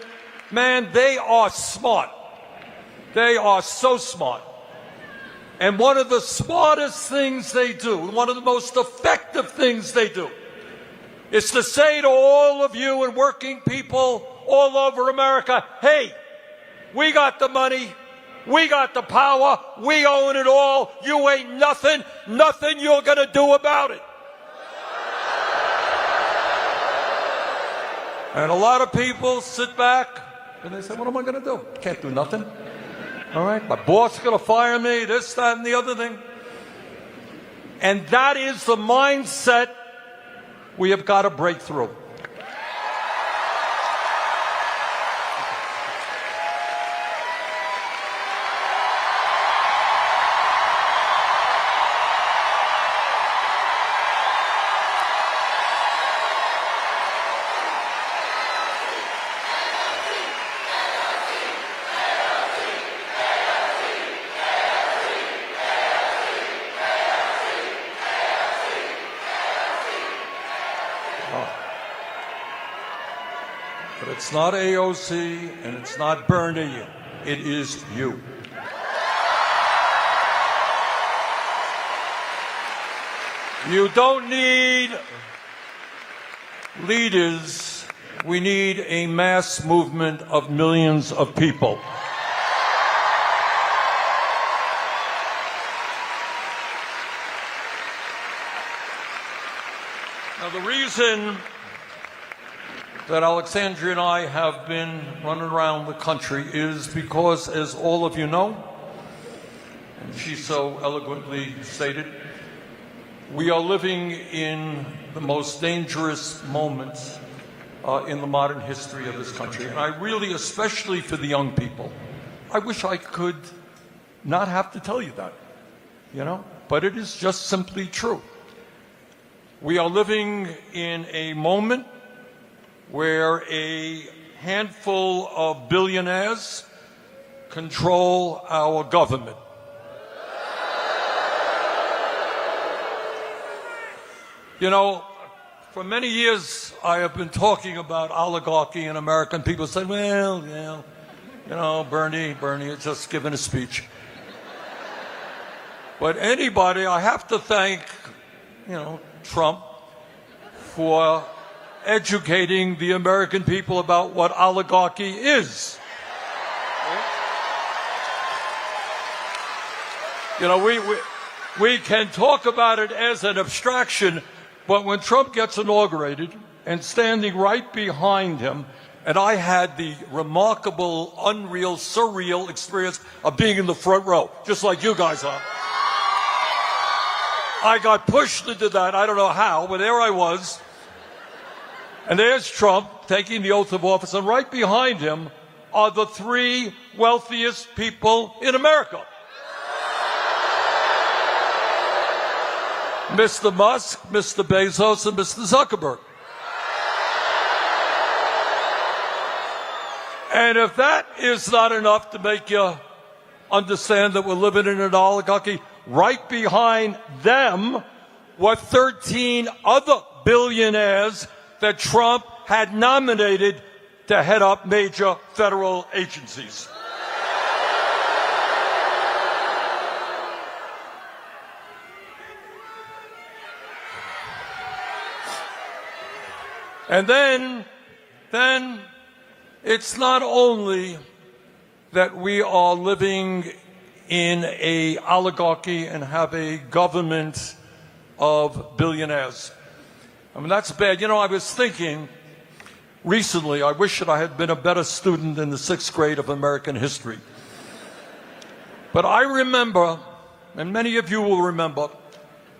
man, they are smart. They are so smart. And one of the smartest things they do, one of the most effective things they do, is to say to all of you and working people all over America, hey, we got the money, we got the power, we own it all, you ain't nothing you're going to do about it. And a lot of people sit back and they say, what am I going to do? Can't do nothing. All right, my boss is going to fire me, this, that, and the other thing. And that is the mindset we have got to break through. But it's not AOC and it's not Bernie. It is you. You don't need leaders. We need a mass movement of millions of people. Now, the reason that Alexandria and I have been running around the country is because, as all of you know, and she so eloquently stated, We are living in the most dangerous moments in the modern history of this country. And I really, especially for the young people, I wish I could not have to tell you that, but it is just simply true. We are living in a moment where a handful of billionaires control our government. For many years I have been talking about oligarchy in America, and people say, well, Bernie is just giving a speech. But anybody, I have to thank, Trump for educating the American people about what oligarchy is. We can talk about it as an abstraction, but when Trump gets inaugurated and standing right behind him, and I had the remarkable, unreal, surreal experience of being in the front row, just like you guys are. I got pushed into that, I don't know how, but there I was. And there's Trump taking the oath of office, and right behind him are the three wealthiest people in America. Mr. Musk, Mr. Bezos, and Mr. Zuckerberg. And if that is not enough to make you understand that we're living in an oligarchy, right behind them were 13 other billionaires that Trump had nominated to head up major federal agencies. And then it's not only that we are living in a oligarchy and have a government of billionaires. I mean, that's bad. I was thinking recently, I wish that I had been a better student in the 6th grade of American history. But I remember, and many of you will remember,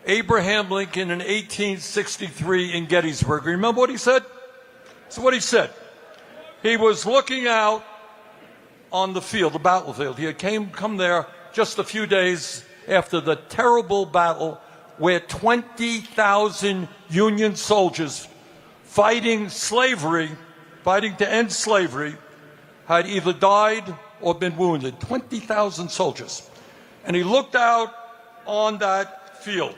Abraham Lincoln in 1863 in Gettysburg. Remember what he said? That's what he said. He was looking out on the field, the battlefield. He had come there just a few days after the terrible battle where 20,000 Union soldiers fighting to end slavery, had either died or been wounded. 20,000 soldiers. And he looked out on that field.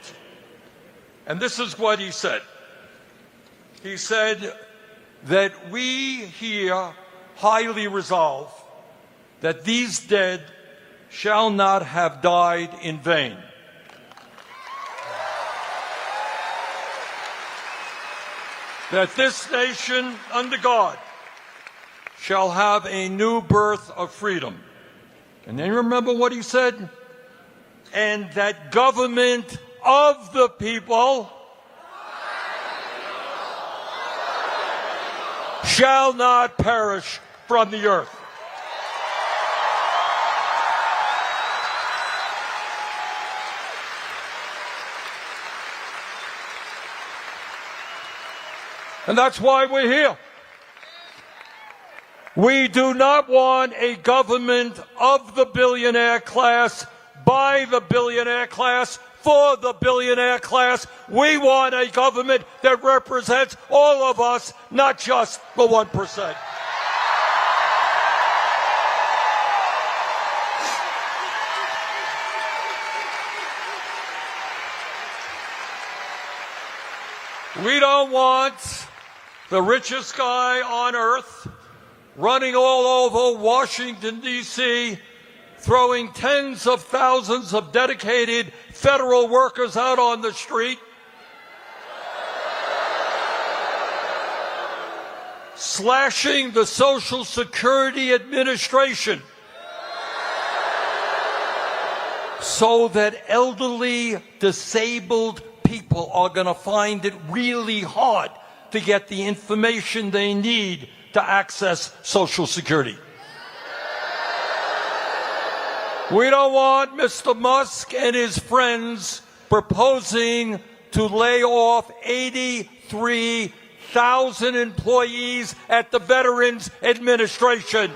And this is what he said. He said that we here highly resolve that these dead shall not have died in vain. That this nation under God shall have a new birth of freedom. And then remember what he said? And that government of the people shall not perish from the earth. And that's why we're here. We do not want a government of the billionaire class, by the billionaire class, for the billionaire class. We want a government that represents all of us, not just the 1%. We don't want the richest guy on earth running all over Washington, D.C., throwing tens of thousands of dedicated federal workers out on the street, slashing the Social Security Administration so that elderly, disabled people are going to find it really hard to get the information they need to access Social Security. We don't want Mr. Musk and his friends proposing to lay off 83,000 employees at the Veterans Administration.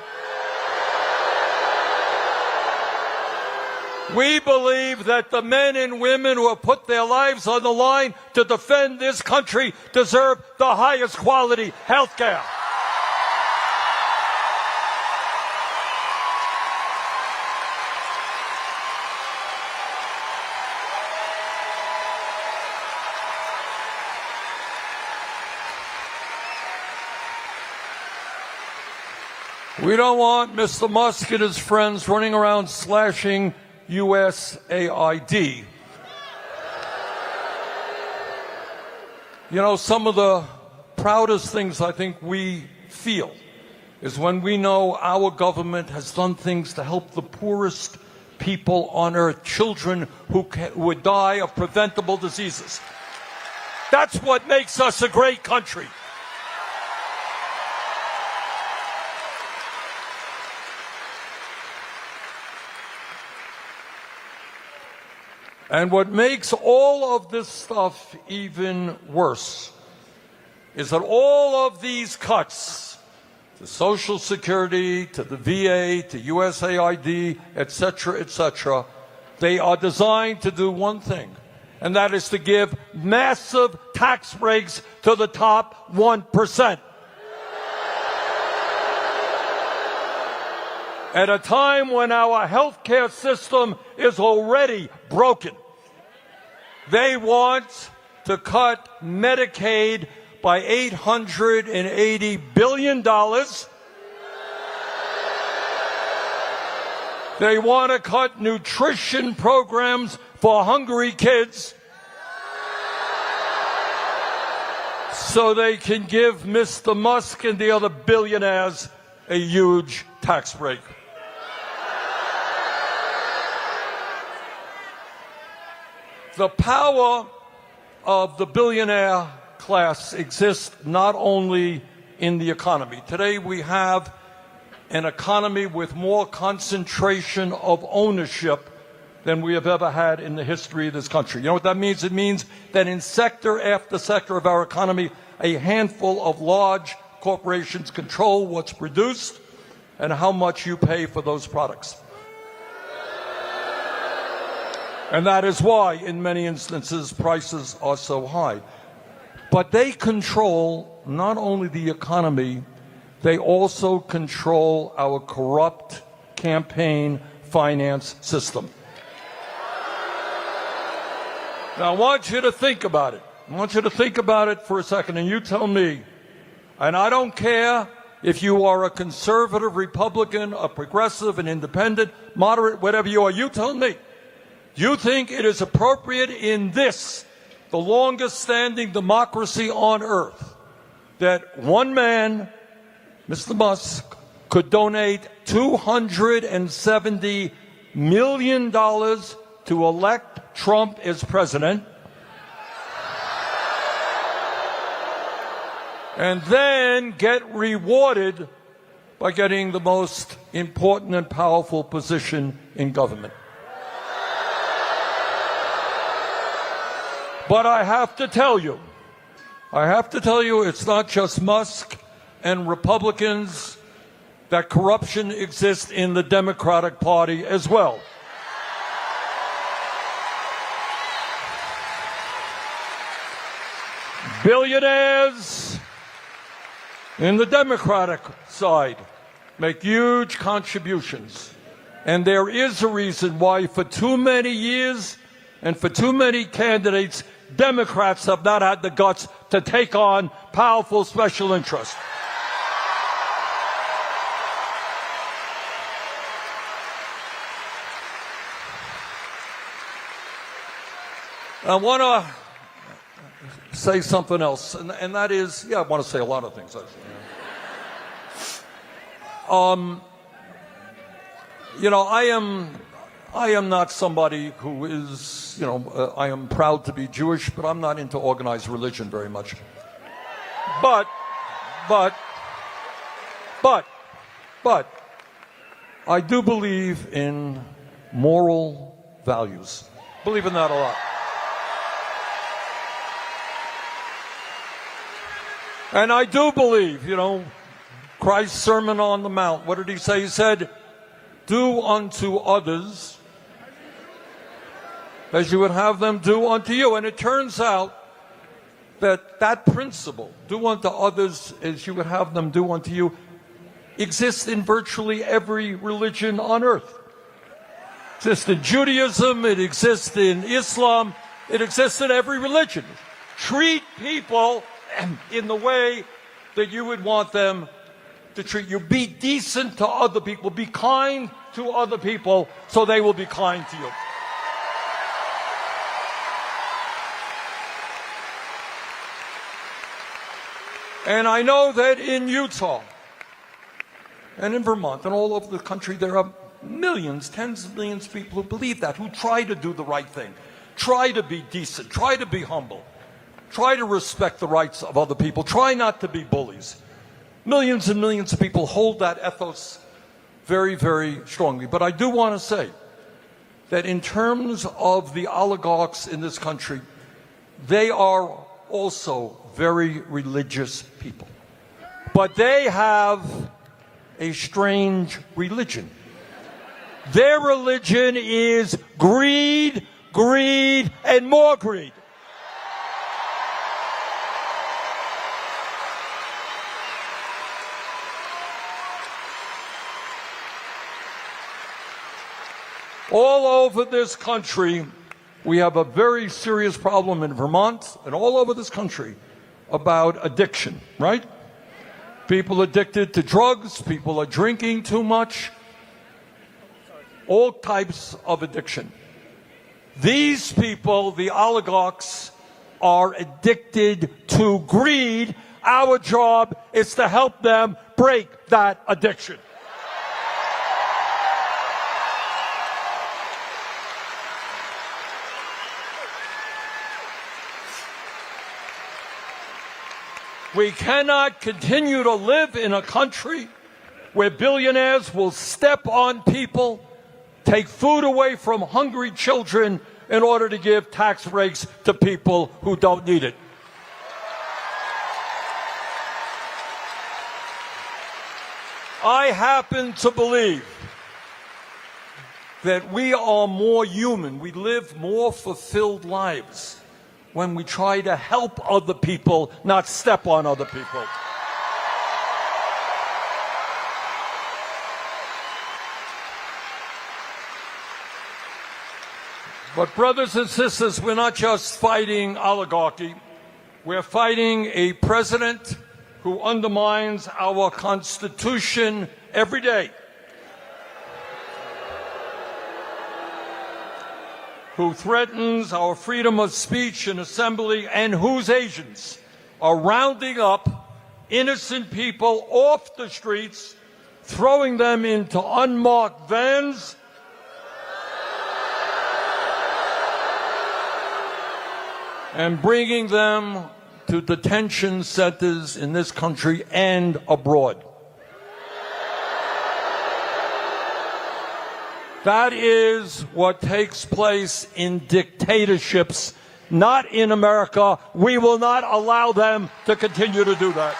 We believe that the men and women who have put their lives on the line to defend this country deserve the highest quality health care. We don't want Mr. Musk and his friends running around slashing USAID. You know, some of the proudest things I think we feel is when we know our government has done things to help the poorest people on earth, children who would die of preventable diseases. That's what makes us a great country. And what makes all of this stuff even worse is that all of these cuts to Social Security, to the VA, to USAID, etc., they are designed to do one thing, and that is to give massive tax breaks to the top 1%. At a time when our healthcare system is already broken. They want to cut Medicaid by $880 billion. They want to cut nutrition programs for hungry kids so they can give Mr. Musk and the other billionaires a huge tax break. The power of the billionaire class exists not only in the economy. Today we have an economy with more concentration of ownership than we have ever had in the history of this country. You know what that means? It means that in sector after sector of our economy, a handful of large corporations control what's produced and how much you pay for those products. And that is why, in many instances, prices are so high. But they control not only the economy, they also control our corrupt campaign finance system. Now, I want you to think about it. I want you to think about it for a second, and you tell me, and I don't care if you are a conservative Republican, a progressive, an independent, moderate, whatever you are, you tell me. Do you think it is appropriate in this, the longest standing democracy on earth, that one man, Mr. Musk, could donate $270 million to elect Trump as president, and then get rewarded by getting the most important and powerful position in government? But I have to tell you, it's not just Musk and Republicans, that corruption exists in the Democratic Party as well. Billionaires in the Democratic side make huge contributions. And there is a reason why for too many years and for too many candidates, Democrats have not had the guts to take on powerful special interests. I want to say something else, and that is, I want to say a lot of things, actually. I am not somebody who is, I am proud to be Jewish, but I'm not into organized religion very much. But, I do believe in moral values. Believe in that a lot. And I do believe, Christ's Sermon on the Mount, what did he say? He said, do unto others as you would have them do unto you. And it turns out that principle, do unto others as you would have them do unto you, exists in virtually every religion on earth. It exists in Judaism, it exists in Islam, it exists in every religion. Treat people in the way that you would want them to treat you. Be decent to other people. Be kind to other people so they will be kind to you. And I know that in Utah and in Vermont and all over the country there are millions, tens of millions of people who believe that, who try to do the right thing, try to be decent, try to be humble, try to respect the rights of other people, try not to be bullies. Millions and millions of people hold that ethos very, very strongly. But I do want to say that in terms of the oligarchs in this country, they are also very religious people. But they have a strange religion. Their religion is greed, greed, and more greed. All over this country, we have a very serious problem in Vermont and all over this country about addiction, right? People addicted to drugs, people are drinking too much, all types of addiction. These people, the oligarchs, are addicted to greed. Our job is to help them break that addiction. We cannot continue to live in a country where billionaires will step on people, take food away from hungry children in order to give tax breaks to people who don't need it. I happen to believe that we are more human, we live more fulfilled lives when we try to help other people, not step on other people. But brothers and sisters, we're not just fighting oligarchy. We're fighting a president who undermines our Constitution every day, who threatens our freedom of speech and assembly, and whose agents are rounding up innocent people off the streets, throwing them into unmarked vans, and bringing them to detention centers in this country and abroad. That is what takes place in dictatorships, not in America. We will not allow them to continue to do that.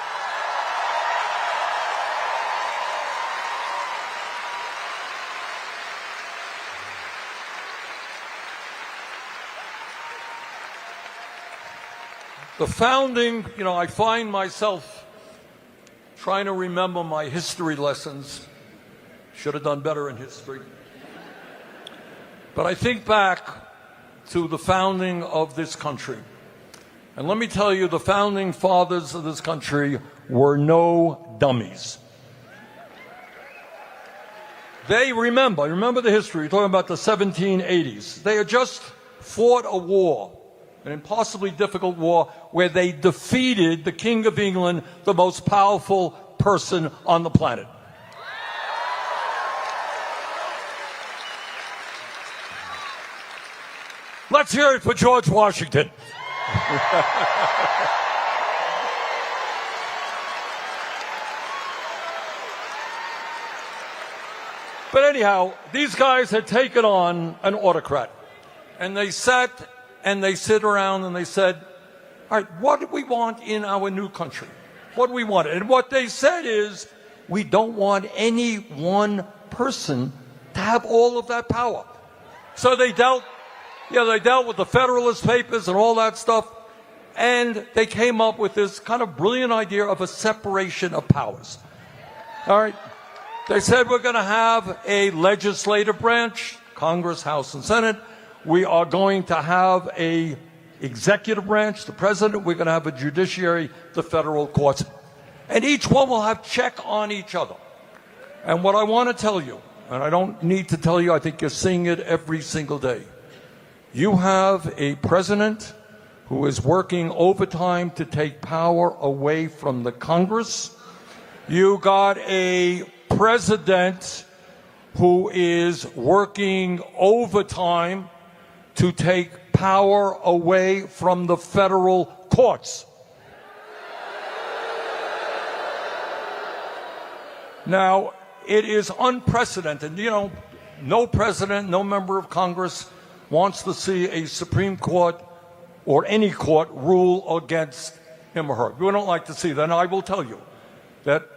The founding, I find myself trying to remember my history lessons. Should have done better in history. But I think back to the founding of this country. And let me tell you, the founding fathers of this country were no dummies. They remember the history. You're talking about the 1780s. They had just fought a war, an impossibly difficult war, where they defeated the King of England, the most powerful person on the planet. Let's hear it for George Washington. But anyhow, these guys had taken on an autocrat. And they sat and they sit around and they said, all right, what do we want in our new country? what we wanted. And what they said is, we don't want any one person to have all of that power. So they dealt with the Federalist Papers and all that stuff, and they came up with this kind of brilliant idea of a separation of powers. All right? They said we're going to have a legislative branch, Congress, House, and Senate. We are going to have a executive branch, the president. We're going to have a judiciary, the federal courts. And each one will have check on each other. And what I want to tell you, and I don't need to tell you, I think you're seeing it every single day. You have a president who is working overtime to take power away from the Congress. You got a president who is working overtime to take power away from the federal courts. Now, it is unprecedented. You know, no president, no member of Congress wants to see a Supreme Court or any court rule against him or her. We don't like to see that. And I will tell you that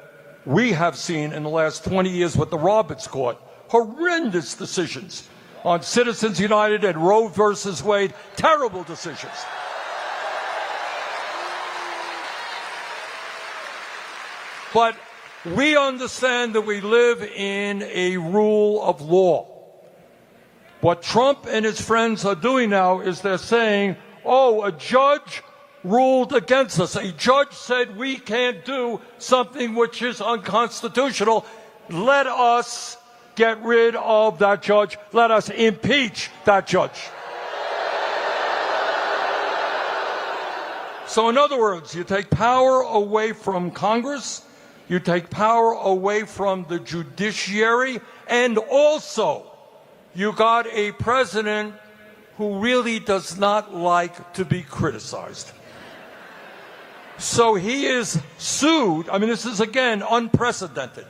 we have seen in the last 20 years with the Roberts Court horrendous decisions on Citizens United and Roe versus Wade, terrible decisions. But we understand that we live in a rule of law. What Trump and his friends are doing now is they're saying, oh, a judge ruled against us. A judge said we can't do something which is unconstitutional. Let us get rid of that judge. Let us impeach that judge. So in other words, you take power away from Congress, you take power away from the judiciary, and also you got a president who really does not like to be criticized. So he is sued. I mean, this is, again, unprecedented.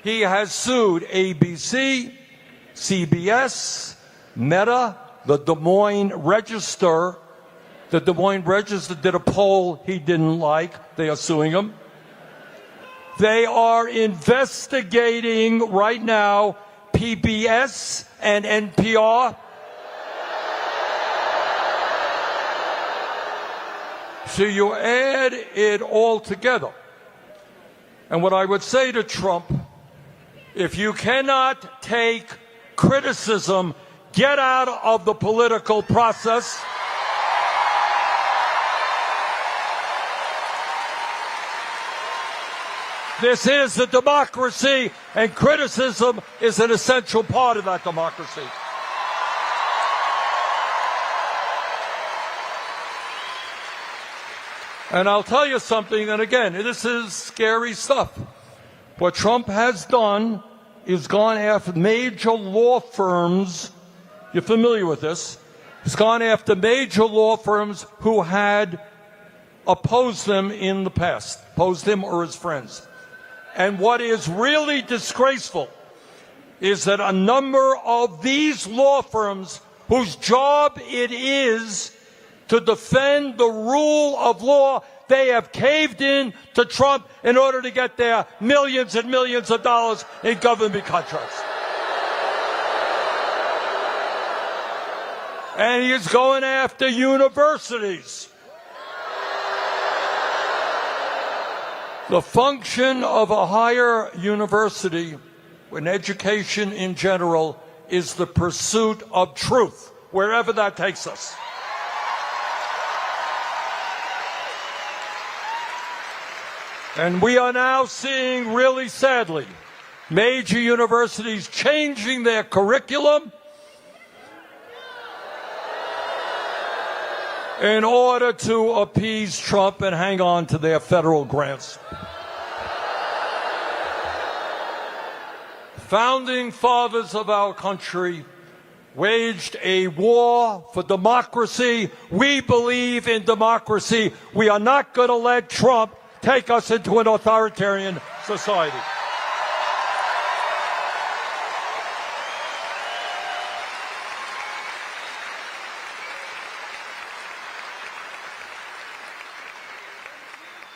He has sued ABC, CBS, Meta, the Des Moines Register. The Des Moines Register did a poll he didn't like. They are suing him. They are investigating right now PBS and NPR. So you add it all together. And what I would say to Trump, if you cannot take criticism, get out of the political process. This is a democracy, and criticism is an essential part of that democracy. And I'll tell you something, and again, this is scary stuff. What Trump has done is gone after major law firms. You're familiar with this. He's gone after major law firms who had opposed them in the past, opposed him or his friends. And what is really disgraceful is that a number of these law firms whose job it is to defend the rule of law, they have caved in to Trump in order to get their millions and millions of dollars in government contracts. And he is going after universities. The function of a higher university, an education in general, is the pursuit of truth, wherever that takes us. And we are now seeing, really sadly, major universities changing their curriculum in order to appease Trump and hang on to their federal grants. Founding fathers of our country waged a war for democracy. We believe in democracy. We are not going to let Trump take us into an authoritarian society.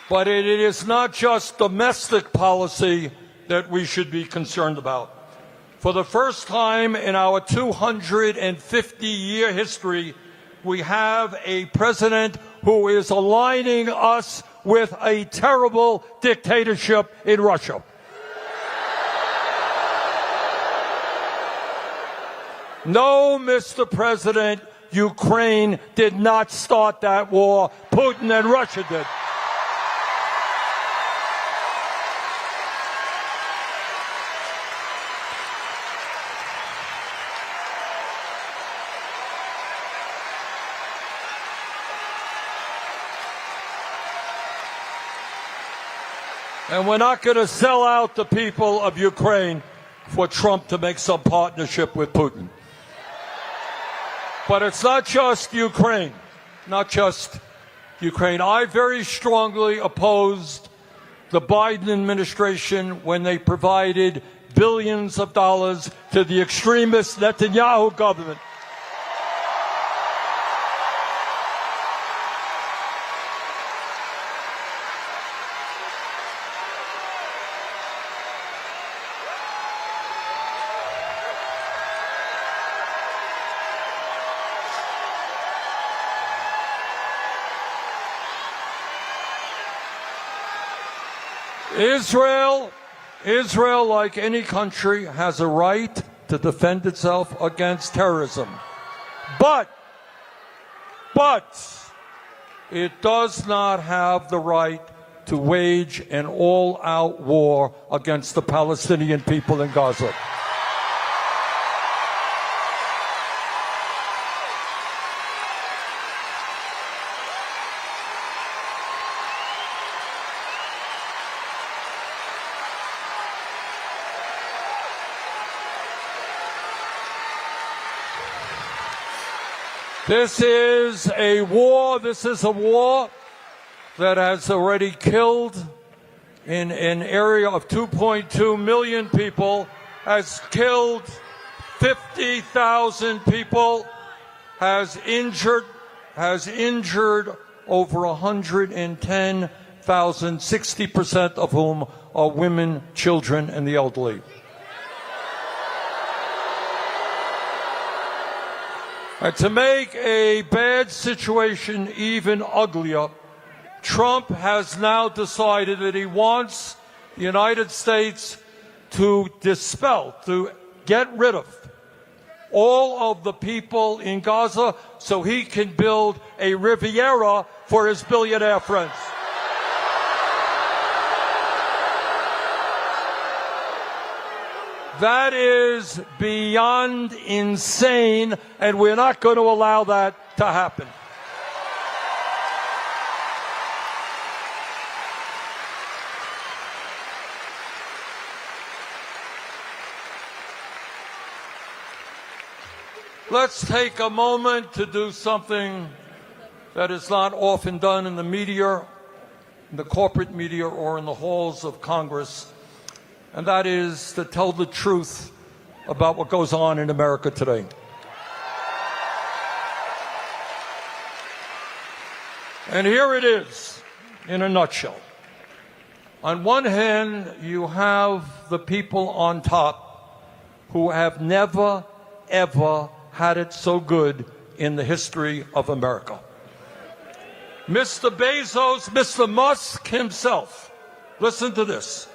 But it is not just domestic policy that we should be concerned about. For the first time in our 250-year history, we have a president who is aligning us with a terrible dictatorship in Russia. No, Mr. President, Ukraine did not start that war. Putin and Russia did. And we're not going to sell out the people of Ukraine for Trump to make some partnership with Putin. But it's not just Ukraine. Not just Ukraine. I very strongly opposed the Biden administration when they provided billions of dollars to the extremist Netanyahu government. Israel, like any country, has a right to defend itself against terrorism. But it does not have the right to wage an all-out war against the Palestinian people in Gaza. This is a war that has already killed in an area of 2.2 million people, has killed 50,000 people, has injured over 110,000, 60% of whom are women, children, and the elderly. And to make a bad situation even uglier, Trump has now decided that he wants the United States to get rid of all of the people in Gaza so he can build a Riviera for his billionaire friends. That is beyond insane, and we're not going to allow that to happen. Let's take a moment to do something that is not often done in the media, in the corporate media, or in the halls of Congress. And that is to tell the truth about what goes on in America today. And here it is, in a nutshell. On one hand, you have the people on top who have never, ever had it so good in the history of America. Mr. Bezos, Mr. Musk himself, listen to this.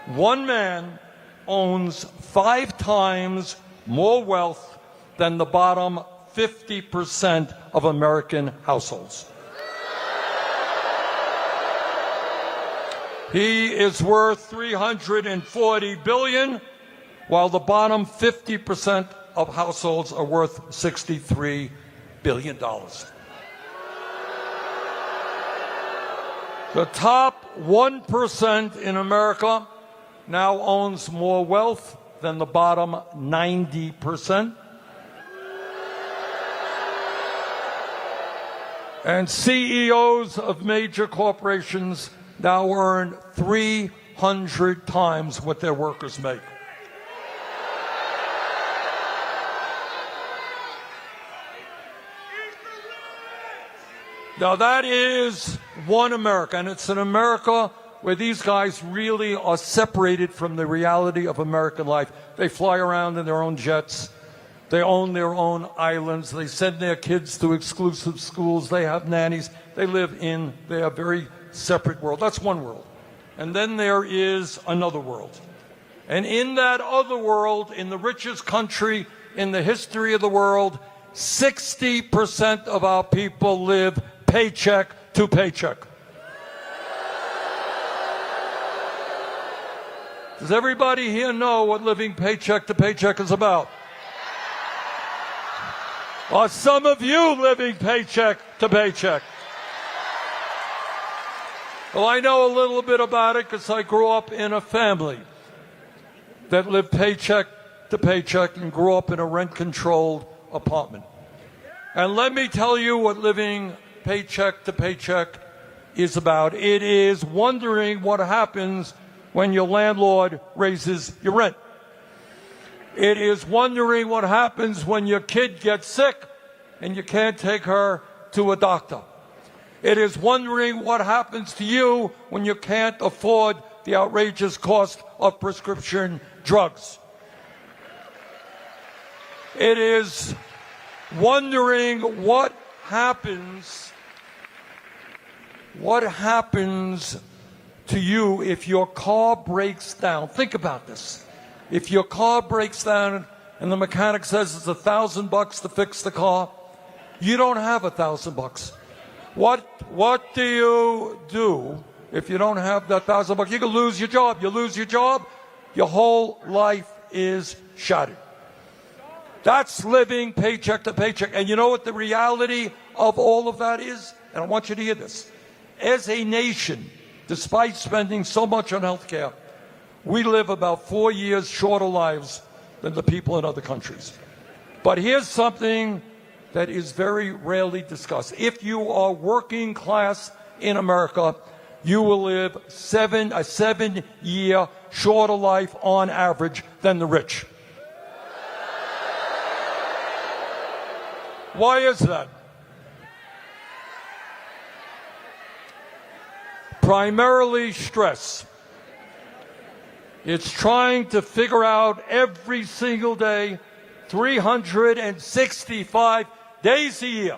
One man owns 5 times more wealth than the bottom 50% of American households. He is worth $340 billion, while the bottom 50% of households are worth $63 billion. The top 1% in America now owns more wealth than the bottom 90%. And CEOs of major corporations now earn 300 times what their workers make. Now that is one America, and it's an America where these guys really are separated from the reality of American life. They fly around in their own jets. They own their own islands. They send their kids to exclusive schools. They have nannies. They live in their very separate world. That's one world. And then there is another world. And in that other world, in the richest country in the history of the world, 60% of our people live paycheck to paycheck. Does everybody here know what living paycheck to paycheck is about? Are some of you living paycheck to paycheck? Well, I know a little bit about it because I grew up in a family that lived paycheck to paycheck and grew up in a rent-controlled apartment. And let me tell you what living paycheck to paycheck is about. It is wondering what happens when your landlord raises your rent. It is wondering what happens when your kid gets sick and you can't take her to a doctor. It is wondering what happens to you when you can't afford the outrageous cost of prescription drugs. It is wondering what happens to you if your car breaks down. Think about this. If your car breaks down and the mechanic says it's $1,000 to fix the car, you don't have $1,000. What do you do if you don't have that $1,000? You can lose your job. You lose your job, your whole life is shattered. That's living paycheck to paycheck. And you know what the reality of all of that is? And I want you to hear this. As a nation, despite spending so much on health care, we live about 4 years shorter lives than the people in other countries. But here's something that is very rarely discussed. If you are working class in America, you will live a 7-year shorter life on average than the rich. Why is that? Primarily stress. It's trying to figure out every single day, 365 days a year,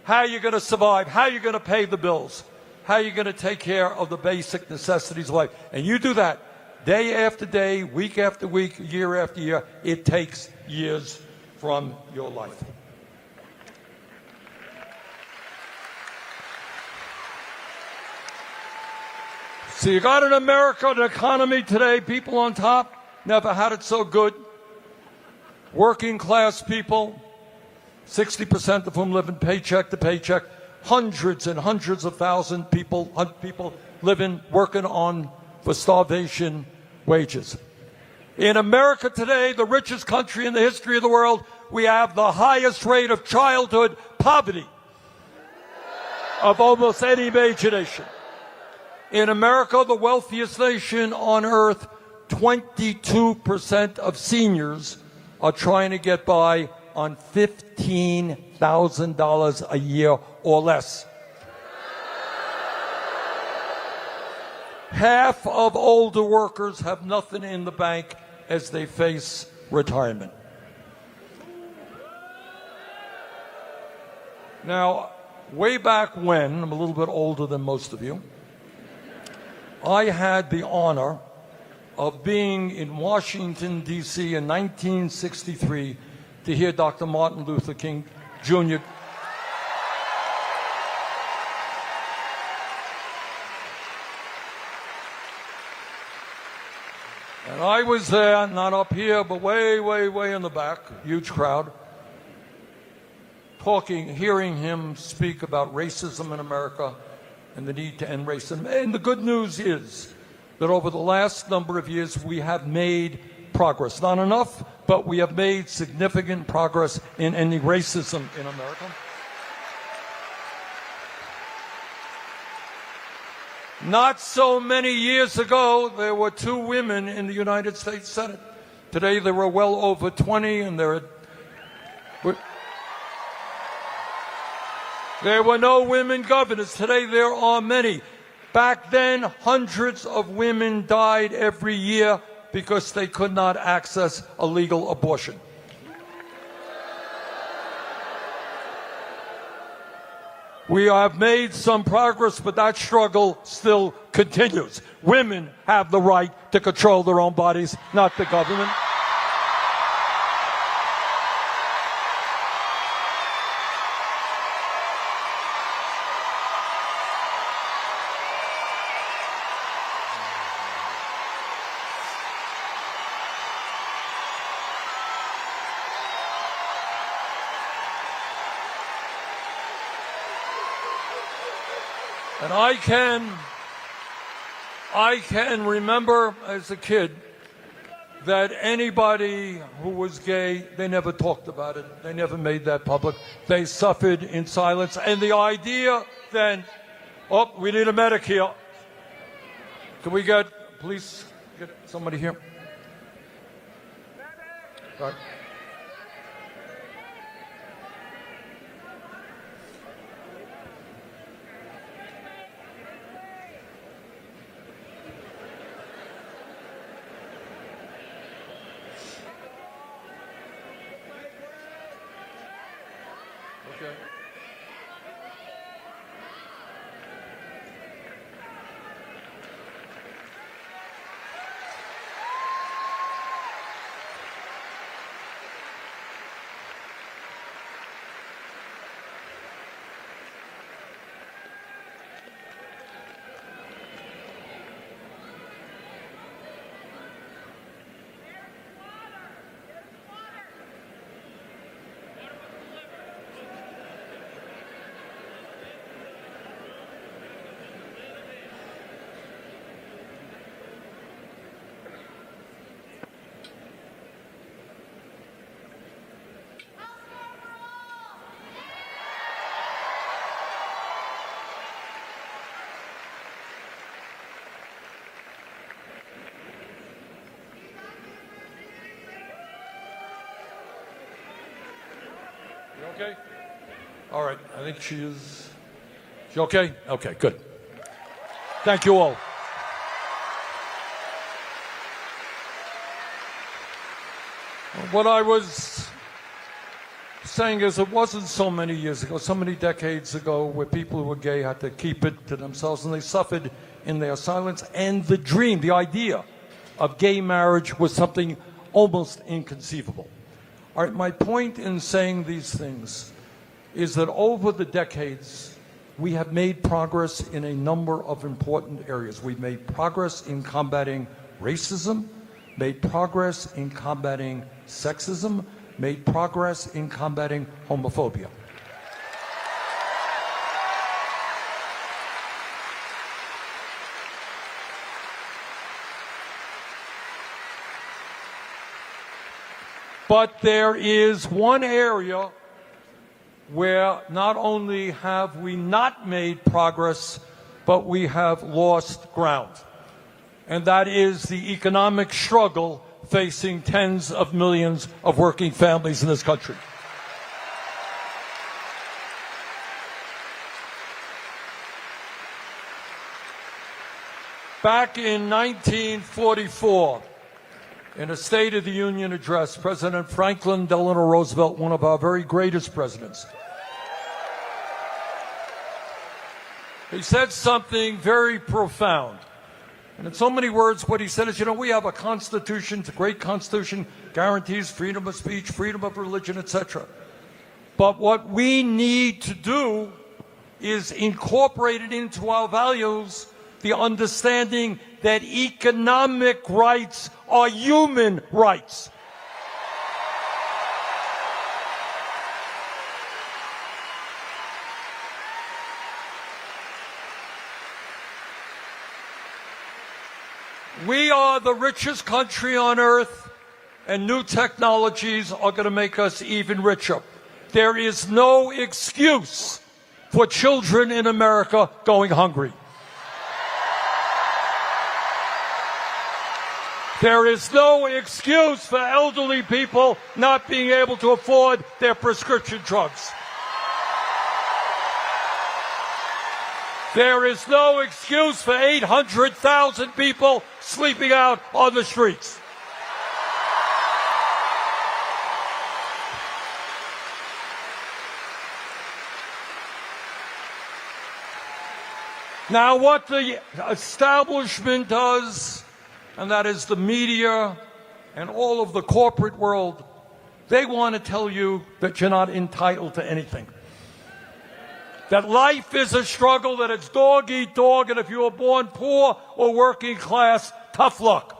how you're going to survive, how you're going to pay the bills, how you're going to take care of the basic necessities of life. And you do that day after day, week after week, year after year. It takes years from your life. So you got an America, an economy today, people on top, never had it so good. Working class people, 60% of whom live in paycheck to paycheck. Hundreds and hundreds of thousands people living, working on for starvation wages. In America today, the richest country in the history of the world, we have the highest rate of childhood poverty of almost any major nation. In America, the wealthiest nation on earth, 22% of seniors are trying to get by on $15,000 a year or less. Half of older workers have nothing in the bank as they face retirement. Now, way back when, I'm a little bit older than most of you, I had the honor of being in Washington, D.C. in 1963 to hear Dr. Martin Luther King Jr. And I was there, not up here, but way, way, way in the back, huge crowd, hearing him speak about racism in America and the need to end racism. And the good news is that over the last number of years, we have made progress. Not enough, but we have made significant progress in ending racism in America. Not so many years ago, there were 2 women in the United States Senate. Today, there are well over 20, and there are... There were no women governors. Today there are many. Back then, hundreds of women died every year because they could not access a legal abortion. We have made some progress, but that struggle still continues. Women have the right to control their own bodies, not the government. And I can remember as a kid that anybody who was gay, they never talked about it. They never made that public. They suffered in silence. And the idea then, oh, we need a medic here. Can we please get somebody here? All right. Okay. You okay? All right. I think she is. She okay? Okay, good. Thank you all. What I was saying is it wasn't so many years ago, so many decades ago, where people who were gay had to keep it to themselves, and they suffered in their silence. And the dream, the idea of gay marriage was something almost inconceivable. All right, my point in saying these things is that over the decades, we have made progress in a number of important areas. We've made progress in combating racism, made progress in combating sexism, made progress in combating homophobia. But there is one area where not only have we not made progress, but we have lost ground. And that is the economic struggle facing tens of millions of working families in this country. Back in 1944, in a State of the Union address, President Franklin Delano Roosevelt, one of our very greatest presidents, he said something very profound. And in so many words, what he said is, we have a Constitution, it's a great Constitution, guarantees freedom of speech, freedom of religion, etc. But what we need to do is incorporate it into our values, the understanding that economic rights are human rights. We are the richest country on earth, and new technologies are going to make us even richer. There is no excuse for children in America going hungry. There is no excuse for elderly people not being able to afford their prescription drugs. There is no excuse for 800,000 people sleeping out on the streets. Now, what the establishment does, and that is the media and all of the corporate world, they want to tell you that you're not entitled to anything. That life is a struggle, that it's dog eat dog, and if you were born poor or working class, tough luck.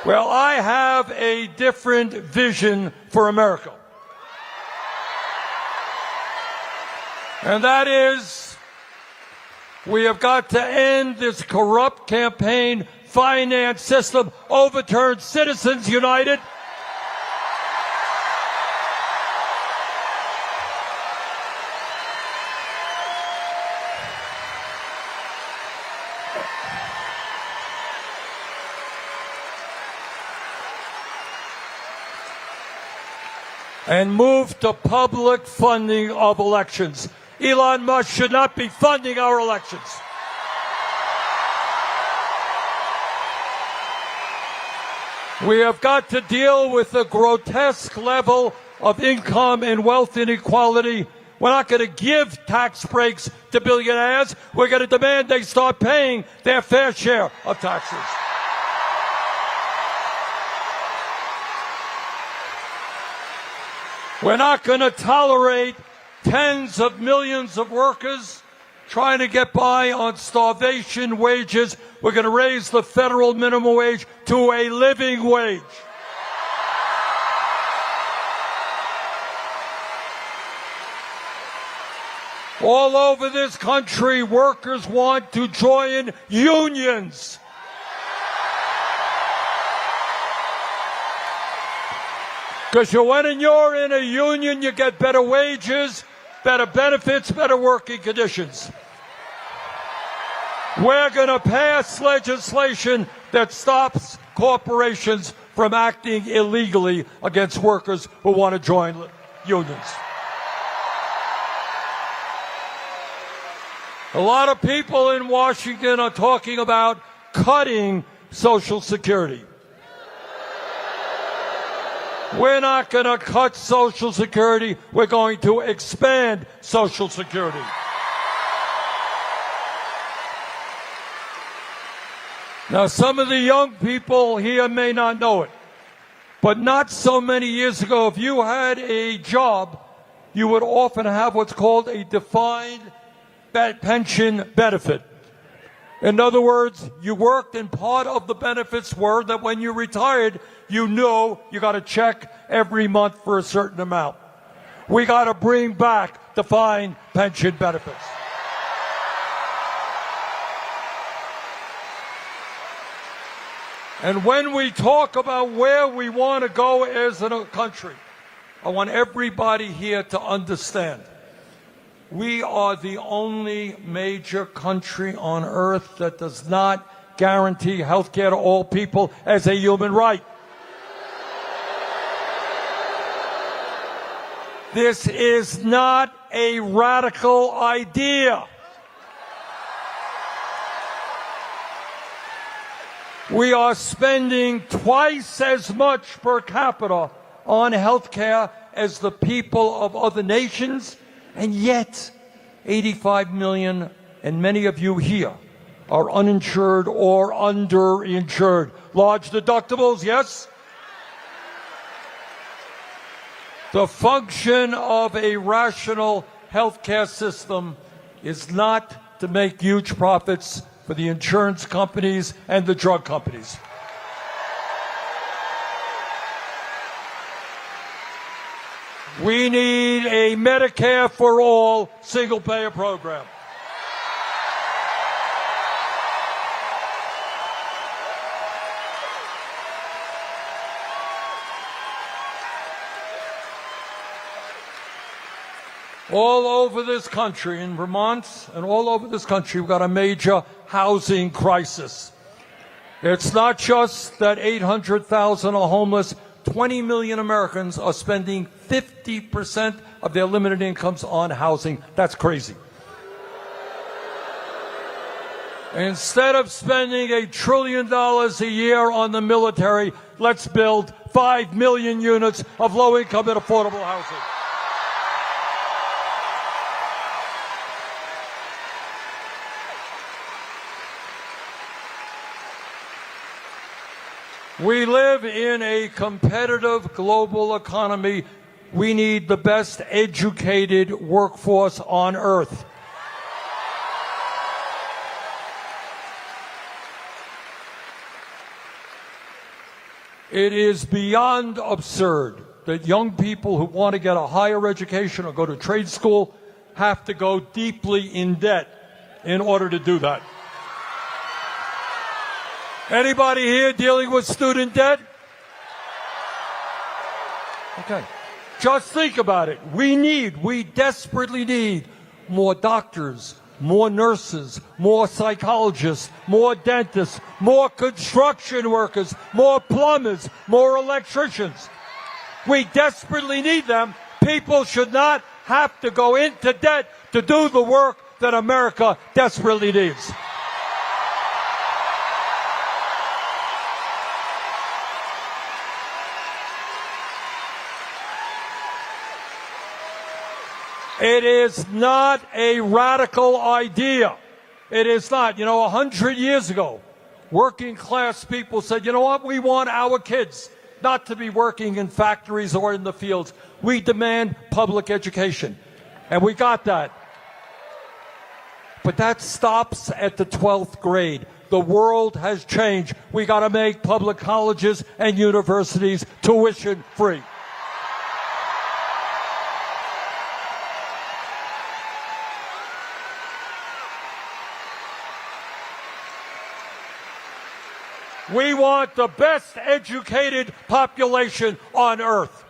Well, I have a different vision for America. And that is, we have got to end this corrupt campaign finance system, overturn Citizens United. And move to public funding of elections. Elon Musk should not be funding our elections. We have got to deal with the grotesque level of income and wealth inequality. We're not going to give tax breaks to billionaires. We're going to demand they start paying their fair share of taxes. We're not going to tolerate tens of millions of workers trying to get by on starvation wages. We're going to raise the federal minimum wage to a living wage. All over this country, workers want to join unions. Because when you're in a union, you get better wages, better benefits, better working conditions. We're going to pass legislation that stops corporations from acting illegally against workers who want to join unions. A lot of people in Washington are talking about cutting Social Security. We're not going to cut Social Security. We're going to expand Social Security. Now, some of the young people here may not know it, but not so many years ago, if you had a job, you would often have what's called a defined pension benefit. In other words, you worked and part of the benefits were that when you retired, you know you got a check every month for a certain amount. We got to bring back defined pension benefits. And when we talk about where we want to go as a country, I want everybody here to understand we are the only major country on earth that does not guarantee health care to all people as a human right. This is not a radical idea. We are spending twice as much per capita on health care as the people of other nations, and yet 85 million, and many of you here, are uninsured or underinsured. Large deductibles, yes? The function of a rational healthcare system is not to make huge profits for the insurance companies and the drug companies. We need a Medicare for all single-payer program. All over this country, in Vermont and all over this country, we've got a major housing crisis. It's not just that 800,000 are homeless. 20 million Americans are spending 50% of their limited incomes on housing. That's crazy. Instead of spending $1 trillion a year on the military, let's build 5 million units of low-income and affordable housing. We live in a competitive global economy. We need the best educated workforce on earth. It is beyond absurd that young people who want to get a higher education or go to trade school have to go deeply in debt in order to do that. Anybody here dealing with student debt? Okay. Just think about it. We desperately need more doctors, more nurses, more psychologists, more dentists, more construction workers, more plumbers, more electricians. We desperately need them. People should not have to go into debt to do the work that America desperately needs. It is not a radical idea. It is not. 100 years ago, working class people said, you know what, we want our kids not to be working in factories or in the fields. We demand public education. And we got that. But that stops at the 12th grade. The world has changed. We got to make public colleges and universities tuition free. We want the best educated population on earth.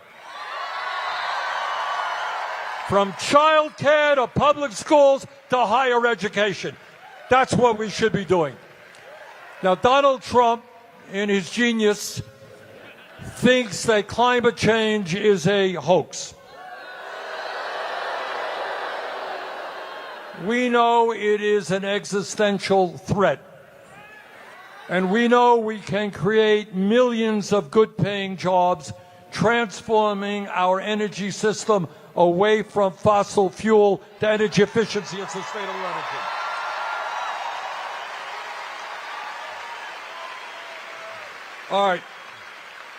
From child care to public schools to higher education. That's what we should be doing. Now, Donald Trump, in his genius, thinks that climate change is a hoax. We know it is an existential threat. And we know we can create millions of good-paying jobs, transforming our energy system away from fossil fuel to energy efficiency and sustainable energy. All right.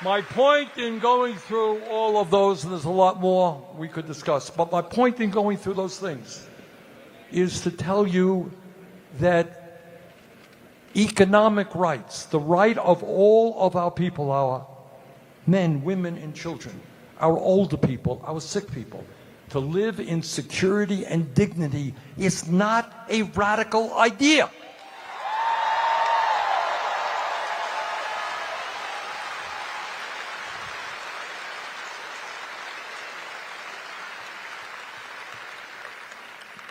My point in going through all of those, and there's a lot more we could discuss, but my point in going through those things is to tell you that economic rights, the right of all of our people, our men, women, and children, our older people, our sick people, to live in security and dignity is not a radical idea.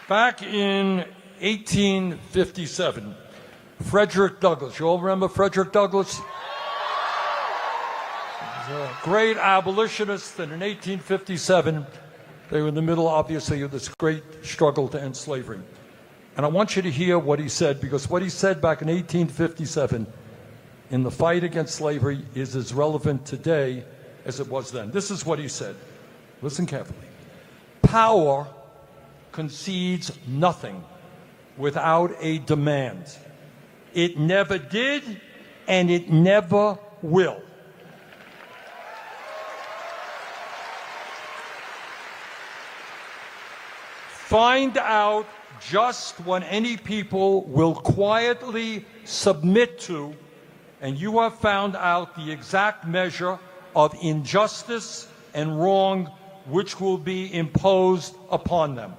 Back in 1857, Frederick Douglass. You all remember Frederick Douglass? He was a great abolitionist, and in 1857, they were in the middle, obviously, of this great struggle to end slavery. And I want you to hear what he said, because what he said back in 1857 in the fight against slavery is as relevant today as it was then. This is what he said. Listen carefully. Power concedes nothing without a demand. It never did, and it never will. Find out just what any people will quietly submit to, and you have found out the exact measure of injustice and wrong which will be imposed upon them.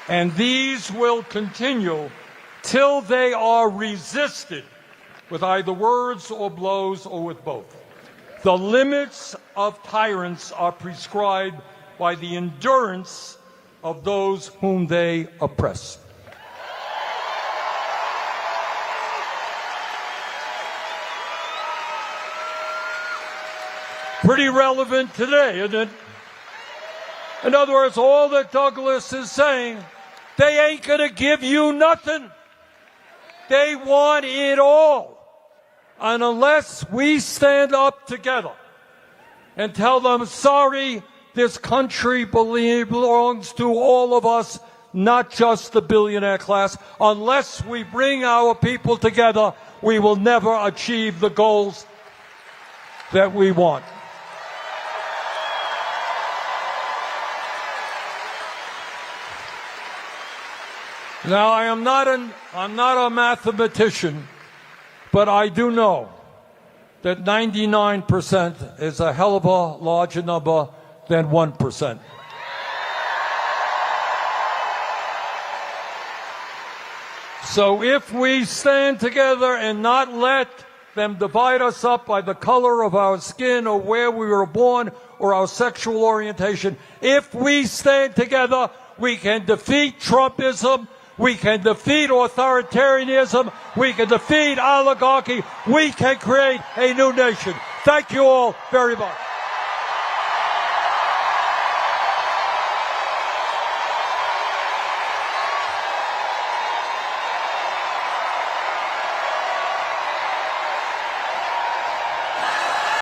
And these will continue till they are resisted with either words or blows or with both. The limits of tyrants are prescribed by the endurance of those whom they oppress. pretty relevant today, isn't it? In other words, all that Douglas is saying, they ain't going to give you nothing. They want it all. And unless we stand up together and tell them, sorry, this country belongs to all of us, not just the billionaire class. Unless we bring our people together, we will never achieve the goals that we want. Now, I'm not a mathematician, but I do know that 99% is a hell of a larger number than 1%. So if we stand together and not let them divide us up by the color of our skin or where we were born or our sexual orientation, if we stand together, we can defeat Trumpism, we can defeat authoritarianism, we can defeat oligarchy, we can create a new nation. Thank you all very much.